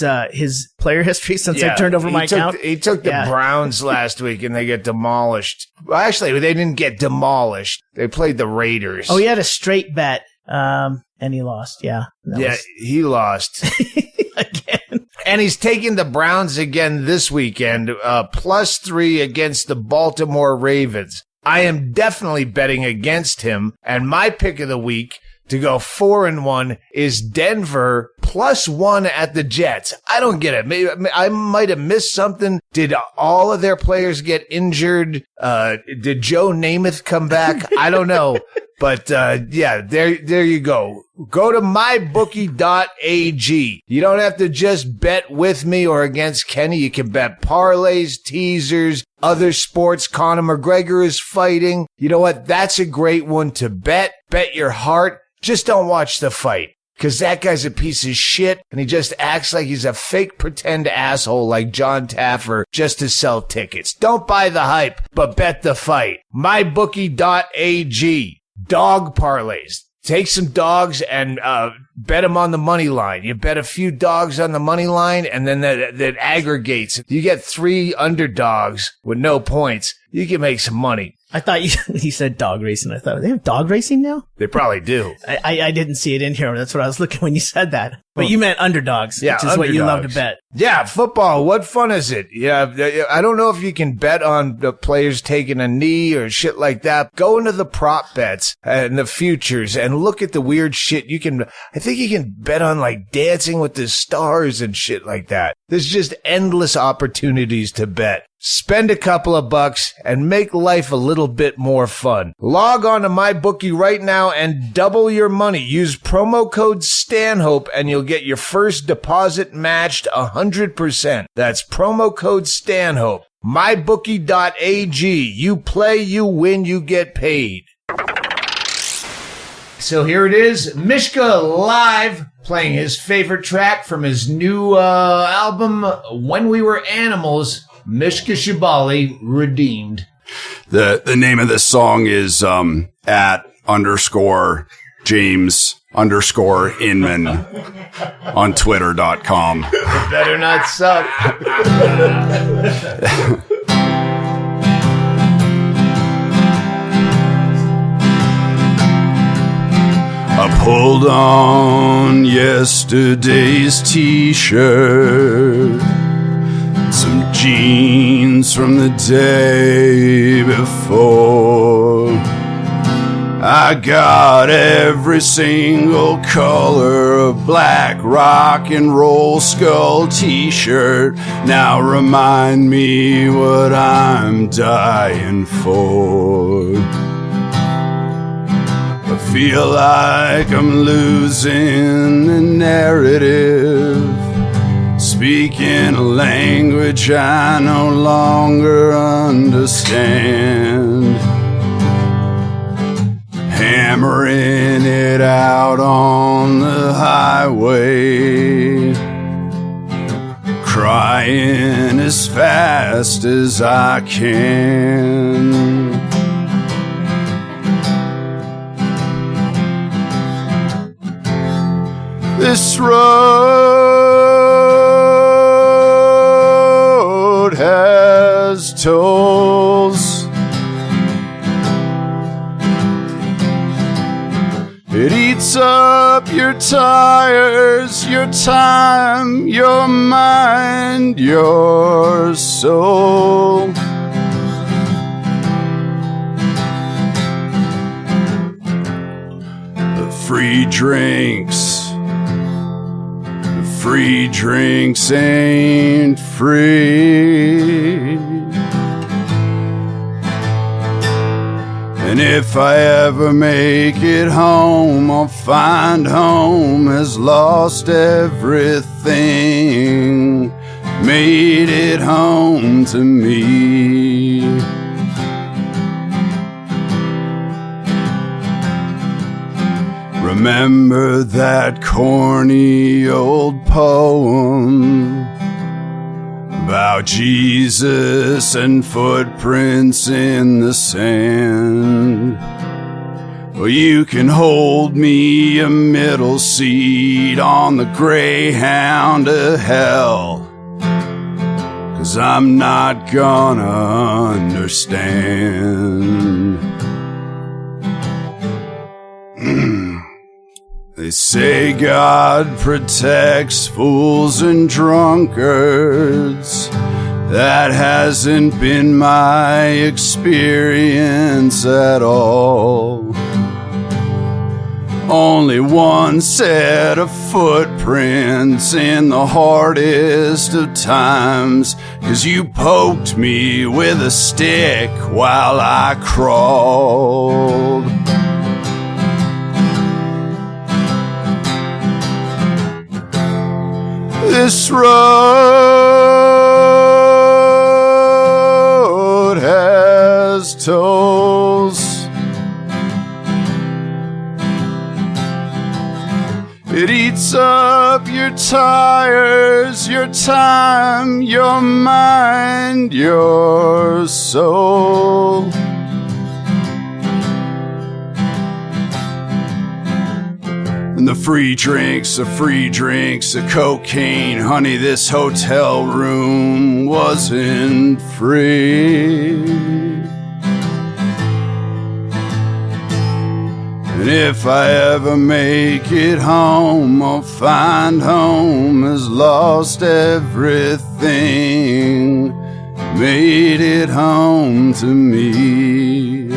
Speaker 5: player history since I turned over my account.
Speaker 2: He took the Browns last week, and they get demolished. Well, actually, they didn't get demolished. They played the Raiders.
Speaker 5: Oh, he had a straight bet, and he lost. Yeah,
Speaker 2: he lost
Speaker 5: again.
Speaker 2: And he's taking the Browns again this weekend, +3 against the Baltimore Ravens. I am definitely betting against him, and my pick of the week to go 4-1 is Denver +1 at the Jets. I don't get it. Maybe I might have missed something. Did all of their players get injured? Did Joe Namath come back? I don't know. But, yeah, there you go. Go to mybookie.ag. You don't have to just bet with me or against Kenny. You can bet parlays, teasers, other sports. Conor McGregor is fighting. You know what? That's a great one to bet. Bet your heart. Just don't watch the fight. Because that guy's a piece of shit, and he just acts like he's a fake pretend asshole like John Taffer just to sell tickets. Don't buy the hype, but bet the fight. mybookie.ag. Dog parlays. Take some dogs and bet them on the money line. You bet a few dogs on the money line, and then that aggregates. You get 3 underdogs with no points. You can make some money.
Speaker 5: I thought you said dog racing. I thought, they have dog racing now?
Speaker 2: They probably do.
Speaker 5: I didn't see it in here. That's what I was looking when you said that. But you meant underdogs,
Speaker 2: yeah,
Speaker 5: which is what you love to bet.
Speaker 2: Yeah, football. What fun is it? Yeah, I don't know if you can bet on the players taking a knee or shit like that. Go into the prop bets and the futures and look at the weird shit. I think you can bet on like Dancing with the Stars and shit like that. There's just endless opportunities to bet. Spend a couple of bucks and make life a little bit more fun. Log on to MyBookie right now and double your money. Use promo code Stanhope and you'll get your first deposit matched 100%. That's promo code Stanhope. MyBookie.ag. You play, you win, you get paid. So here it is, Mishka live, playing his favorite track from his new album, When We Were Animals. Mishka Shubaly, Redeemed.
Speaker 4: The name of this song is @_James_Inman on Twitter.com.
Speaker 2: It better not suck.
Speaker 4: I pulled on yesterday's t-shirt, some jeans from the day before. I got every single color of black rock and roll skull t-shirt. Now remind me what I'm dying for. I feel like I'm losing the narrative, speaking a language I no longer understand, hammering it out on the highway, crying as fast as I can. This road has tolls. It eats up your tires, your time, your mind, your soul. The free drinks ain't free. And if I ever make it home, I'll find home has lost everything, made it home to me. Remember that corny old poem about Jesus and footprints in the sand? Well, you can hold me a middle seat on the Greyhound to hell, 'cause I'm not gonna understand. They say God protects fools and drunkards. That hasn't been my experience at all. Only one set of footprints in the hardest of times, 'cause you poked me with a stick while I crawled. This road has tolls. It eats up your tires, your time, your mind, your soul. And the free drinks, the cocaine. Honey, this hotel room wasn't free. And if I ever make it home, I'll find home has lost everything, made it home to me.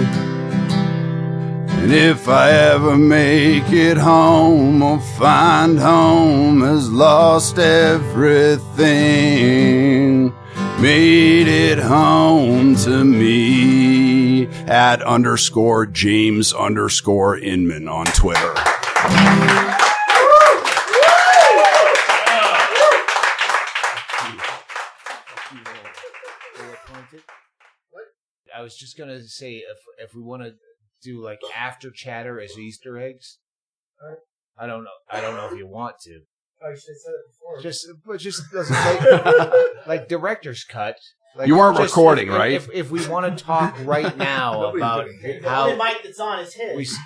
Speaker 4: And if I ever make it home, I'll find home has lost everything, made it home to me. At _James_Inman on Twitter.
Speaker 2: I was just gonna say if we want to do like after chatter as Easter eggs. I don't know if you want to.
Speaker 6: Oh, you should have said it before.
Speaker 2: Just doesn't like director's cut. Like,
Speaker 4: you weren't recording, right?
Speaker 2: If we want to talk right now about how
Speaker 5: the only mic that's on is his.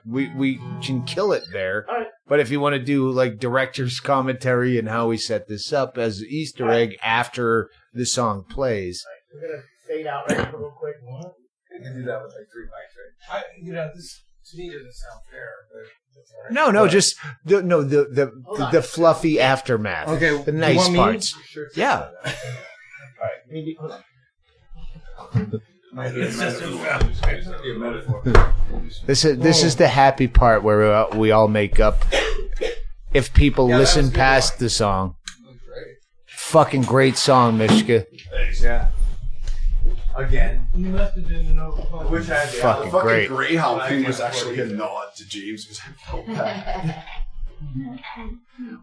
Speaker 2: We can kill it there.
Speaker 5: All right.
Speaker 2: But if you want to do like director's commentary and how we set this up as Easter egg after the song plays.
Speaker 5: We're gonna fade out right real quick.
Speaker 3: You can do that with like 3 mics, right? This to me doesn't sound fair, but that's all right.
Speaker 2: No, just the fluffy aftermath.
Speaker 3: Okay,
Speaker 2: the nice parts.
Speaker 3: Sure,
Speaker 2: yeah.
Speaker 3: All right.
Speaker 5: Maybe hold on.
Speaker 2: This is the happy part where we all make up. If people listen past the song, fucking great song, Mishka.
Speaker 3: Yeah. Again. You must have didn't know. Which I
Speaker 2: fucking great.
Speaker 4: Greyhound thing was actually a nod to James because I felt bad.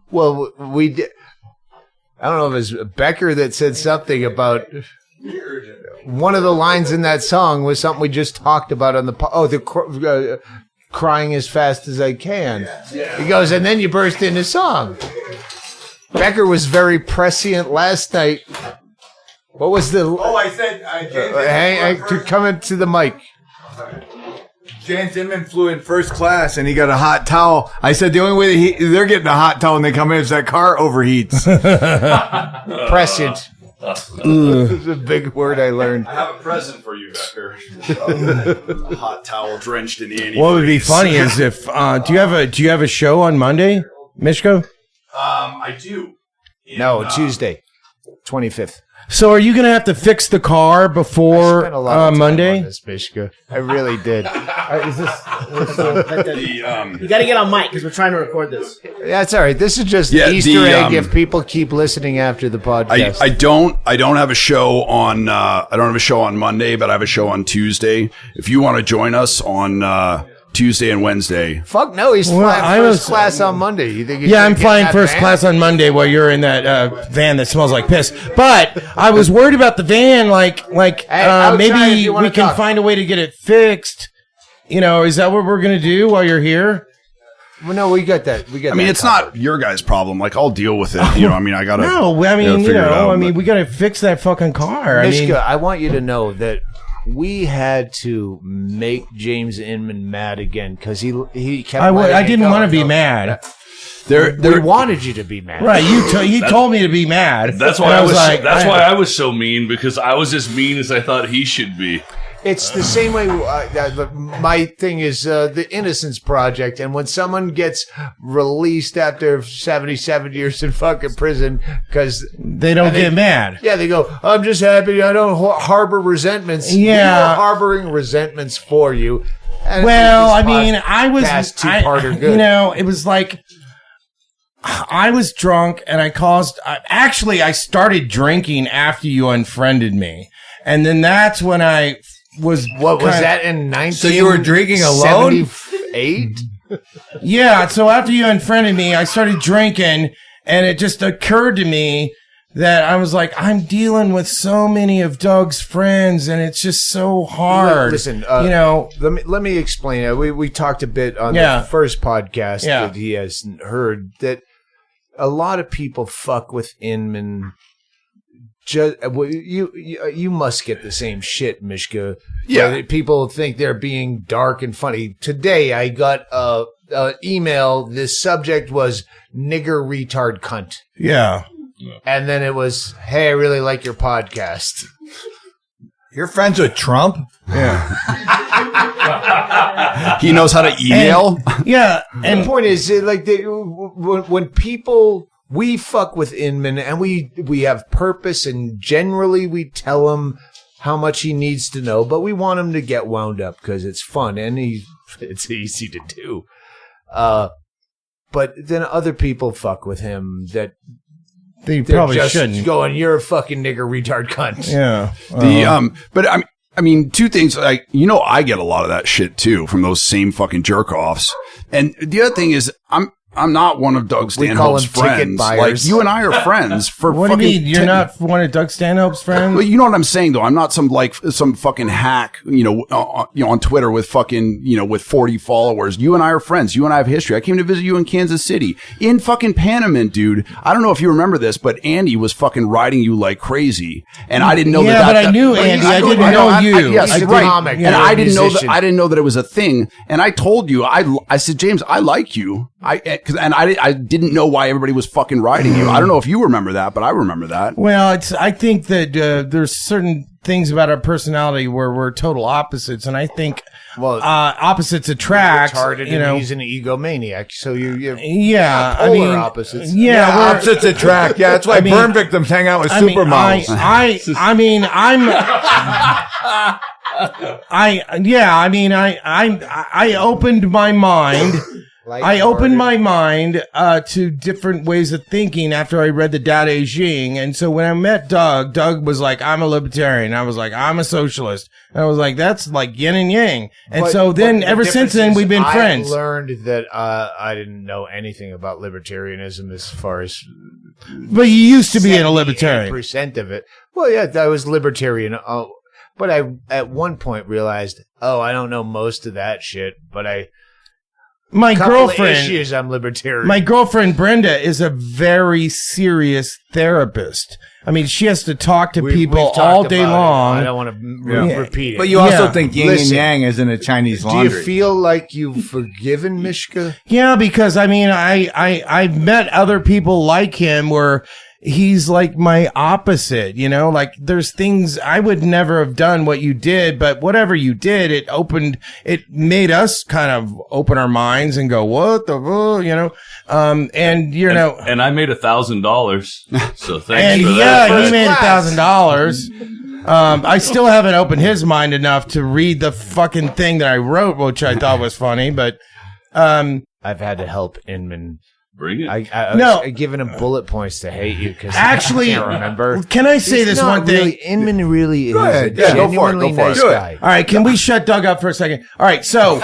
Speaker 2: Well, we did. I don't know if it was Becker that said something about one of the lines in that song was something we just talked about on the crying as fast as I can. Yeah. He goes, and then you burst into song. Becker was very prescient last night. What was the?
Speaker 3: Oh, I said.
Speaker 2: Come into the mic.
Speaker 3: James Inman flew in first class and he got a hot towel. I said the only way they're getting a hot towel when they come in is that car overheats.
Speaker 2: Prescient. It's a big word I learned.
Speaker 4: I have a present for you, Becker. A hot towel drenched in antifreeze.
Speaker 6: What would be funny is if do you have a show on Monday, Mishka?
Speaker 4: I do.
Speaker 2: Tuesday, 25th.
Speaker 6: So are you going to have to fix the car before
Speaker 2: spent a lot of time
Speaker 6: Monday?
Speaker 2: on this, Mishka. I really did.
Speaker 5: Is this? You got to get on mic because we're trying to record this.
Speaker 2: That's all right. This is just Easter egg. If people keep listening after the podcast,
Speaker 4: I don't have a show on. I don't have a show on Monday, but I have a show on Tuesday. If you want to join us on Tuesday and Wednesday.
Speaker 2: Fuck no, he's flying first class on Monday. You think?
Speaker 6: I'm flying first class on Monday while you're in that van that smells like piss. But I was worried about the van, maybe we can find a way to get it fixed. You know, is that what we're gonna do while you're here?
Speaker 2: Well, no, we got that.
Speaker 4: It's not your guys' problem. Like, I'll deal with it. I gotta.
Speaker 6: No, we gotta fix that fucking car.
Speaker 2: Mishka, I want you to know that we had to make James Inman mad again because he kept.
Speaker 6: I didn't want to be mad.
Speaker 2: We wanted you to be mad,
Speaker 6: right? He told me to be mad.
Speaker 1: That's why I was. That's why I was so mean because I was as mean as I thought he should be.
Speaker 2: It's the same way. My thing is the Innocence Project, and when someone gets released after 77 years in fucking prison because
Speaker 6: they don't get mad.
Speaker 2: Yeah, they go, I'm just happy I don't harbor resentments.
Speaker 6: Yeah,
Speaker 2: we were harboring resentments for you.
Speaker 6: Well, I mean, I was
Speaker 2: two-parter good.
Speaker 6: You know, it was like I was drunk and I started drinking after you unfriended me. And then that's when I was.
Speaker 2: What was that in 1978?
Speaker 3: So you were drinking alone?
Speaker 6: Yeah. So after you unfriended me, I started drinking, and it just occurred to me that I was like, I'm dealing with so many of Doug's friends, and it's just so hard.
Speaker 2: Listen,
Speaker 6: you know.
Speaker 2: Let me explain it. We talked a bit on the first podcast that he has heard that a lot of people fuck with Inman. You must get the same shit, Mishka.
Speaker 4: Yeah.
Speaker 2: People think they're being dark and funny. Today I got a email. This subject was nigger retard cunt.
Speaker 6: Yeah.
Speaker 2: And then it was, hey, I really like your podcast.
Speaker 3: You're friends with Trump?
Speaker 6: Yeah.
Speaker 4: He knows how to email.
Speaker 2: And the point is, like, when people... We fuck with Inman, and we have purpose, and generally we tell him how much he needs to know, but we want him to get wound up because it's fun and it's easy to do. But then other people fuck with him that
Speaker 6: they probably
Speaker 2: just
Speaker 6: shouldn't.
Speaker 2: Going, you're a fucking nigger retard cunt.
Speaker 6: Yeah.
Speaker 4: But I mean, two things. Like, you know, I get a lot of that shit too from those same fucking jerk offs. And the other thing is, I'm not one of Doug Stanhope's friends. Like, you and I are friends for
Speaker 6: what
Speaker 4: fucking...
Speaker 6: do you mean? You're not one of Doug Stanhope's friends?
Speaker 4: Well, you know what I'm saying, though? I'm not some fucking hack, on Twitter with fucking, with 40 followers. You and I are friends. You and I have history. I came to visit you in Kansas City. In fucking Panamint, dude. I don't know if you remember this, but Andy was fucking riding you like crazy. And I didn't know that.
Speaker 6: Yeah, but I knew Andy. I didn't know you.
Speaker 4: Yes,
Speaker 2: He's a
Speaker 4: right.
Speaker 2: comic.
Speaker 4: And I didn't know that it was a thing. And I told you, I said, James, I like you. I didn't know why everybody was fucking riding you. I don't know if you remember that, but I remember that.
Speaker 6: Well, I think that there's certain things about our personality where we're total opposites, and I think opposites attract.
Speaker 2: Retarded, and he's an egomaniac. So you
Speaker 6: polar
Speaker 2: opposites.
Speaker 6: Yeah,
Speaker 3: opposites attract. Yeah, that's why burn victims hang out with supermodels.
Speaker 6: I opened my mind. I opened my mind to different ways of thinking after I read the Dada Xing. And so when I met Doug was like, I'm a libertarian. I was like, I'm a socialist. And I was like, that's like yin and yang. And so then ever since then, we've been friends.
Speaker 2: I learned that I didn't know anything about libertarianism as far as...
Speaker 6: But you used to be a libertarian.
Speaker 2: % of it. Well, yeah, I was libertarian. But I, at one point, realized, I don't know most of that shit, but
Speaker 6: my girlfriend,
Speaker 2: issues, I'm libertarian.
Speaker 6: My girlfriend Brenda is a very serious therapist. I mean, she has to talk to people all day long.
Speaker 2: I don't want to repeat it.
Speaker 3: But you also think yin and yang is in a Chinese laundry.
Speaker 2: Do you feel like you've forgiven Mishka?
Speaker 6: Yeah, because I mean, I've met other people like him where he's like my opposite, like there's things I would never have done what you did, but whatever you did, it made us kind of open our minds and go, what the,
Speaker 1: and I made $1,000. So thanks
Speaker 6: and
Speaker 1: for that.
Speaker 6: Yeah, he made $1,000. I still haven't opened his mind enough to read the fucking thing that I wrote, which I thought was funny, but,
Speaker 2: I've had to help Inman.
Speaker 1: Bring it.
Speaker 2: I was giving him bullet points to hate you because I can't remember.
Speaker 6: Can I say this one thing?
Speaker 2: Inman really is
Speaker 3: a
Speaker 2: genuinely nice guy.
Speaker 6: All right, can we shut Doug up for a second? All right, so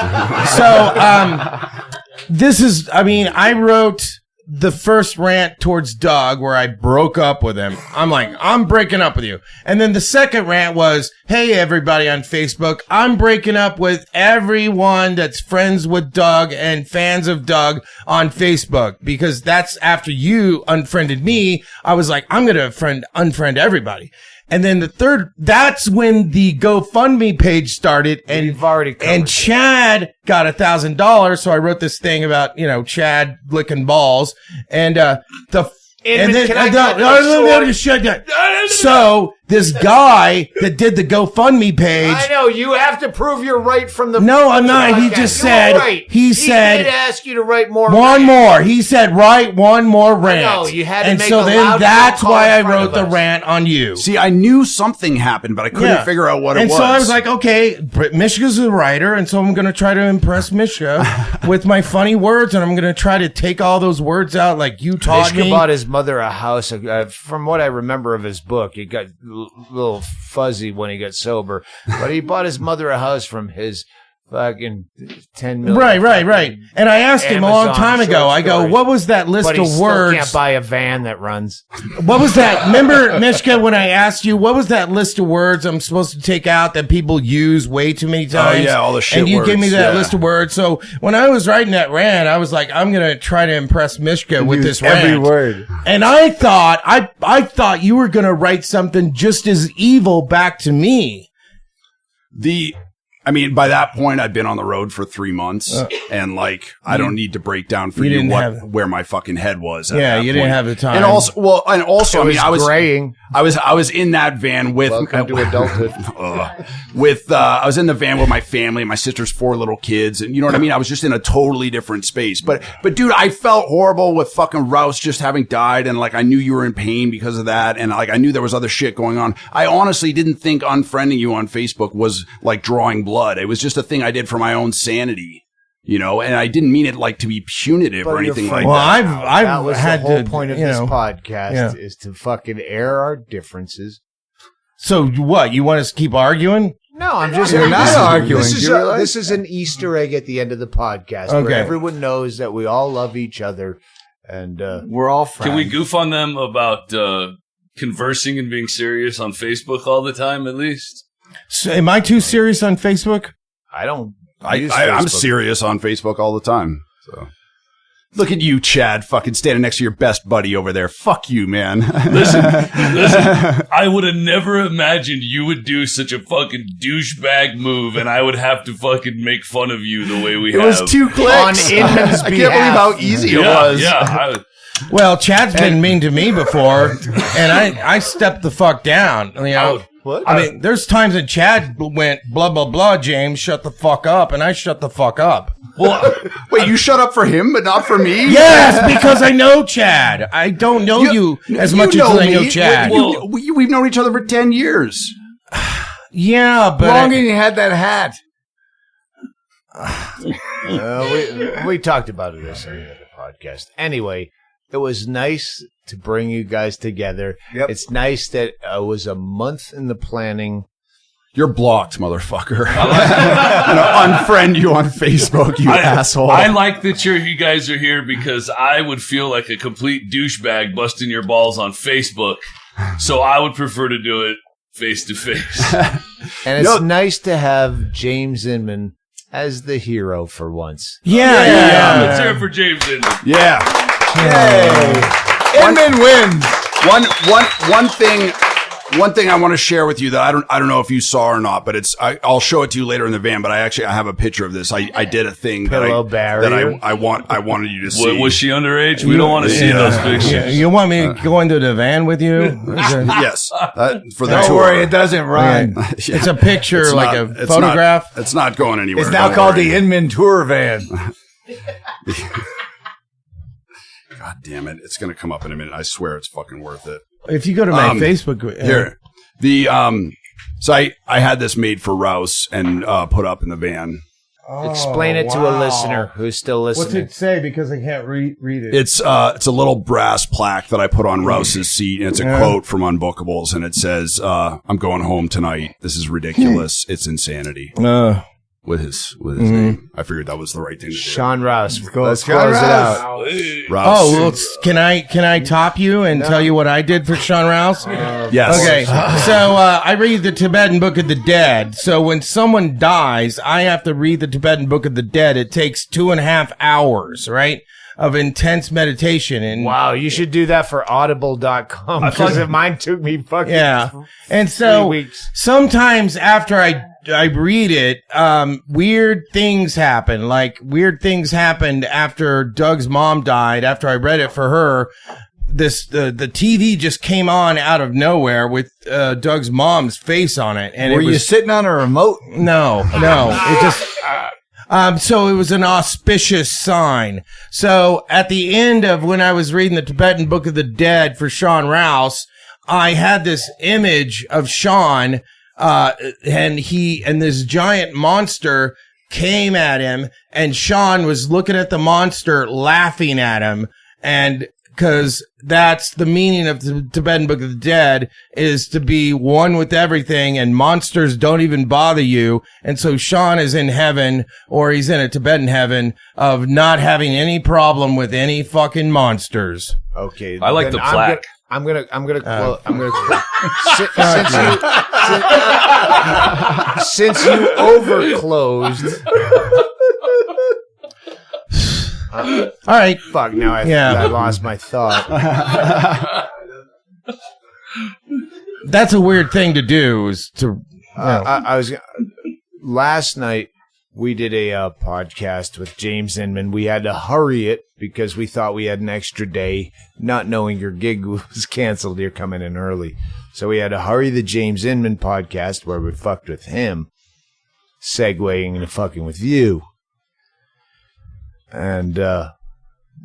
Speaker 6: this is, I wrote the first rant towards Doug where I broke up with him. I'm like, I'm breaking up with you. And then the second rant was, hey, everybody on Facebook, I'm breaking up with everyone that's friends with Doug and fans of Doug on Facebook because that's after you unfriended me. I was like, I'm going to unfriend everybody. And then the third, that's when the GoFundMe page started, and Chad got $1,000. So I wrote this thing about, Chad licking balls, and So this guy that did the GoFundMe page.
Speaker 2: I know you have to prove you're right from the.
Speaker 6: No, I'm not. He
Speaker 2: podcast.
Speaker 6: just
Speaker 2: You were
Speaker 6: said.
Speaker 2: right.
Speaker 6: He said.
Speaker 2: He did ask you to write more.
Speaker 6: One
Speaker 2: rants.
Speaker 6: more. He said, write one more rant.
Speaker 2: know, you had to
Speaker 6: and
Speaker 2: make
Speaker 6: so
Speaker 2: a
Speaker 6: then
Speaker 2: loud
Speaker 6: that's
Speaker 2: phone call
Speaker 6: why
Speaker 2: in
Speaker 6: I
Speaker 2: front
Speaker 6: wrote
Speaker 2: of
Speaker 6: the
Speaker 2: us.
Speaker 6: rant on you.
Speaker 4: See, I knew something happened, but I couldn't figure out what it was.
Speaker 6: And so I was like, okay, Mishka's a writer, and so I'm going to try to impress Mishka with my funny words, and I'm going to try to take all those words out like you taught
Speaker 2: Mishka
Speaker 6: me.
Speaker 2: bought his mother a house. From what I remember of his book, it got a little fuzzy when he got sober, but he bought his mother a house from his fucking 10 million.
Speaker 6: Right. And I asked him a long
Speaker 2: Amazon
Speaker 6: time ago,
Speaker 2: short
Speaker 6: I go,
Speaker 2: stories.
Speaker 6: what was that list
Speaker 2: But he
Speaker 6: of
Speaker 2: still
Speaker 6: words?
Speaker 2: can't buy a van that runs.
Speaker 6: What was that? Remember, Mishka, when I asked you, what was that list of words I'm supposed to take out that people use way too many times?
Speaker 4: Oh, yeah, all the shit
Speaker 6: And you
Speaker 4: words,
Speaker 6: gave me that
Speaker 4: yeah.
Speaker 6: list of words. So when I was writing that rant, I was like, I'm going to try to impress Mishka with this rant.
Speaker 3: Every word.
Speaker 6: And I thought, I thought you were going to write something just as evil back to me.
Speaker 4: I mean, by that point, I'd been on the road for 3 months, and like, I don't need to break down for you where my fucking head was. At that
Speaker 6: you didn't
Speaker 4: point.
Speaker 6: have the time.
Speaker 4: And also, I mean, I was
Speaker 2: graying.
Speaker 4: I was in that van with
Speaker 2: Welcome to adulthood.
Speaker 4: I was in the van with my family, my sister's 4 little kids, and you know what I mean? I was just in a totally different space. But dude, I felt horrible with fucking Rouse just having died, and like I knew you were in pain because of that, and like I knew there was other shit going on. I honestly didn't think unfriending you on Facebook was like drawing blood. It was just a thing I did for my own sanity. You know, and I didn't mean it like to be punitive or anything like that.
Speaker 2: That was
Speaker 6: had
Speaker 2: the whole
Speaker 6: to,
Speaker 2: point of
Speaker 6: you
Speaker 2: this
Speaker 6: know,
Speaker 2: podcast is to fucking air our differences.
Speaker 6: So what? You want us to keep arguing?
Speaker 2: No, I'm just
Speaker 3: You're not arguing.
Speaker 2: This
Speaker 3: Do
Speaker 2: is,
Speaker 3: you realize?
Speaker 2: this is an Easter egg at the end of the podcast where
Speaker 6: Okay.
Speaker 2: everyone knows that we all love each other. And
Speaker 3: We're all friends.
Speaker 1: Can we goof on them about conversing and being serious on Facebook all the time, at least?
Speaker 6: So, am I too serious on Facebook?
Speaker 2: I don't.
Speaker 4: I'm
Speaker 2: Facebook.
Speaker 4: serious on Facebook all the time. So look at you, Chad, fucking standing next to your best buddy over there. Fuck you, man.
Speaker 1: Listen, I would have never imagined you would do such a fucking douchebag move, and I would have to fucking make fun of you the way we
Speaker 4: It
Speaker 1: have.
Speaker 4: was 2 clicks.
Speaker 2: On Inman's
Speaker 4: I can't believe how easy it was.
Speaker 1: Yeah.
Speaker 6: Well, Chad's been mean to me before, and I stepped the fuck down. You know,
Speaker 2: What?
Speaker 6: I mean, there's times that Chad went blah blah blah. James, shut the fuck up, and I shut the fuck up.
Speaker 1: Well,
Speaker 4: Wait, you shut up for him, but not for me?
Speaker 6: Yes, because I know Chad. I don't know you as much as I know
Speaker 4: me.
Speaker 6: Chad.
Speaker 4: We've known each other for 10 years.
Speaker 6: Yeah, but
Speaker 3: Long as you had that hat.
Speaker 2: We talked about it this on the podcast. Anyway, it was nice to bring you guys together.
Speaker 3: Yep.
Speaker 2: It's nice that it was a month in the planning.
Speaker 4: You're blocked, motherfucker. I'm gonna unfriend you on Facebook, you asshole.
Speaker 1: I like that you guys are here because I would feel like a complete douchebag busting your balls on Facebook. So I would prefer to do it face to face.
Speaker 2: And it's nice to have James Inman as the hero for once.
Speaker 6: yeah.
Speaker 1: Let's hear it for James Inman.
Speaker 4: Yeah.
Speaker 3: Inman wins.
Speaker 4: One thing I want to share with you that I don't know if you saw or not, but I'll show it to you later in the van. But I have a picture of this. I did a thing
Speaker 2: Pillow
Speaker 4: that
Speaker 2: barrier.
Speaker 4: I wanted you to see.
Speaker 1: Was she underage? We don't want to see those pictures.
Speaker 6: You want me to go into the van with you?
Speaker 4: Yes, for the
Speaker 3: Don't
Speaker 4: tour.
Speaker 3: worry, it doesn't rhyme.
Speaker 6: Yeah. It's a picture,
Speaker 4: It's
Speaker 6: like
Speaker 4: not-
Speaker 6: a
Speaker 4: it's
Speaker 6: photograph.
Speaker 4: It's not going anywhere.
Speaker 3: It's now
Speaker 4: Don't
Speaker 3: called
Speaker 4: worry.
Speaker 3: the Inman Tour Van.
Speaker 4: God damn it! It's gonna come up in a minute. I swear it's fucking worth it.
Speaker 6: If you go to my Facebook,
Speaker 4: Here, so I had this made for Rouse and put up in the van.
Speaker 2: Explain it to a listener who's still
Speaker 6: What's
Speaker 2: listening.
Speaker 6: it say? Because I can't read it.
Speaker 4: It's a little brass plaque that I put on Rouse's seat, and it's a quote from Unbookables, and it says, "I'm going home tonight. This is ridiculous. It's insanity." With his name, I figured that was the right thing to do.
Speaker 2: Sean Rouse. Let's
Speaker 3: Sean
Speaker 2: close it
Speaker 3: Rouse.
Speaker 2: out.
Speaker 4: Rouse.
Speaker 6: Oh, well, can I top you and tell you what I did for Sean Rouse?
Speaker 4: yes.
Speaker 6: Okay, so I read the Tibetan Book of the Dead. So when someone dies, I have to read the Tibetan Book of the Dead. It takes 2.5 hours, right, of intense meditation. And
Speaker 2: Wow, you should do that for audible.com because mine took me fucking
Speaker 6: yeah, and so
Speaker 2: 3 weeks.
Speaker 6: sometimes after I read it, weird things happen. Like weird things happened after Doug's mom died. After I read it for her, the TV just came on out of nowhere with Doug's mom's face on it, and
Speaker 3: Were you sitting on a remote?
Speaker 6: No, it just. So it was an auspicious sign. So at the end of when I was reading the Tibetan Book of the Dead for Sean Rouse, I had this image of Sean, and this giant monster came at him, and Sean was looking at the monster, laughing at him, and because that's the meaning of the Tibetan Book of the Dead, is to be one with everything, and monsters don't even bother you. And so Sean is in heaven, or he's in a Tibetan heaven of not having any problem with any fucking monsters.
Speaker 2: Okay,
Speaker 1: I like the plaque.
Speaker 2: I'm gonna since you overclosed.
Speaker 6: All right.
Speaker 2: Fuck, now I lost my thought.
Speaker 6: That's a weird thing to do, is to...
Speaker 2: Last night, we did a podcast with James Inman. We had to hurry it because we thought we had an extra day, not knowing your gig was canceled. You're coming in early. So we had to hurry the James Inman podcast where we fucked with him, segueing into fucking with you. And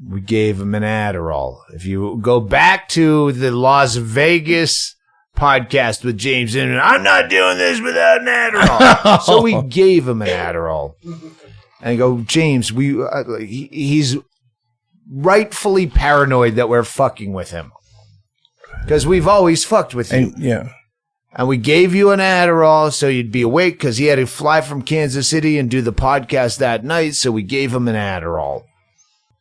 Speaker 2: we gave him an Adderall. If you go back to the Las Vegas podcast with James Inman, I'm not doing this without an Adderall. So we gave him an Adderall. And I go, James, he's rightfully paranoid that we're fucking with him. Because we've always fucked with you. And we gave you an Adderall so you'd be awake because he had to fly from Kansas City and do the podcast that night. So we gave him an Adderall.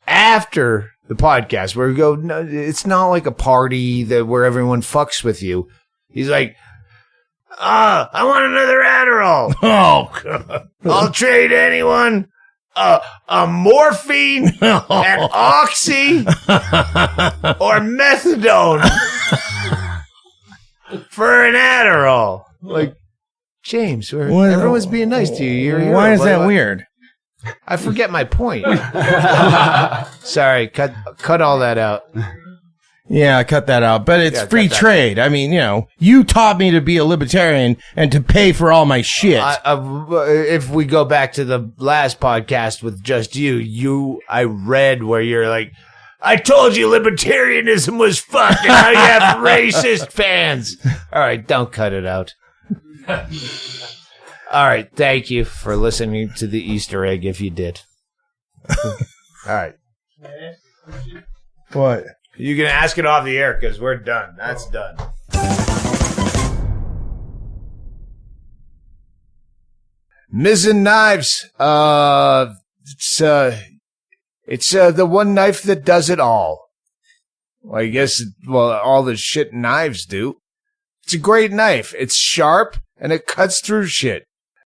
Speaker 2: After the podcast, where we go, no, it's not like a party where everyone fucks with you. He's like, I want another Adderall. Oh, God. I'll trade anyone a morphine, an oxy, or methadone. For an Adderall. Like, James, everyone's being nice to you.
Speaker 6: Why is that weird?
Speaker 2: I forget my point. Sorry, cut all that out.
Speaker 6: Yeah, cut that out. But it's free trade. I mean, you taught me to be a libertarian and to pay for all my shit.
Speaker 2: If we go back to the last podcast with just I read where you're like, I told you libertarianism was fucking. Now you have racist fans. All right, don't cut it out. All right, thank you for listening to the Easter egg if you did. All right.
Speaker 6: What?
Speaker 2: You can ask it off the air because we're done. That's done. Missing knives. It's the one knife that does it all. Well, I guess, all the shit knives do. It's a great knife. It's sharp, and it cuts through shit.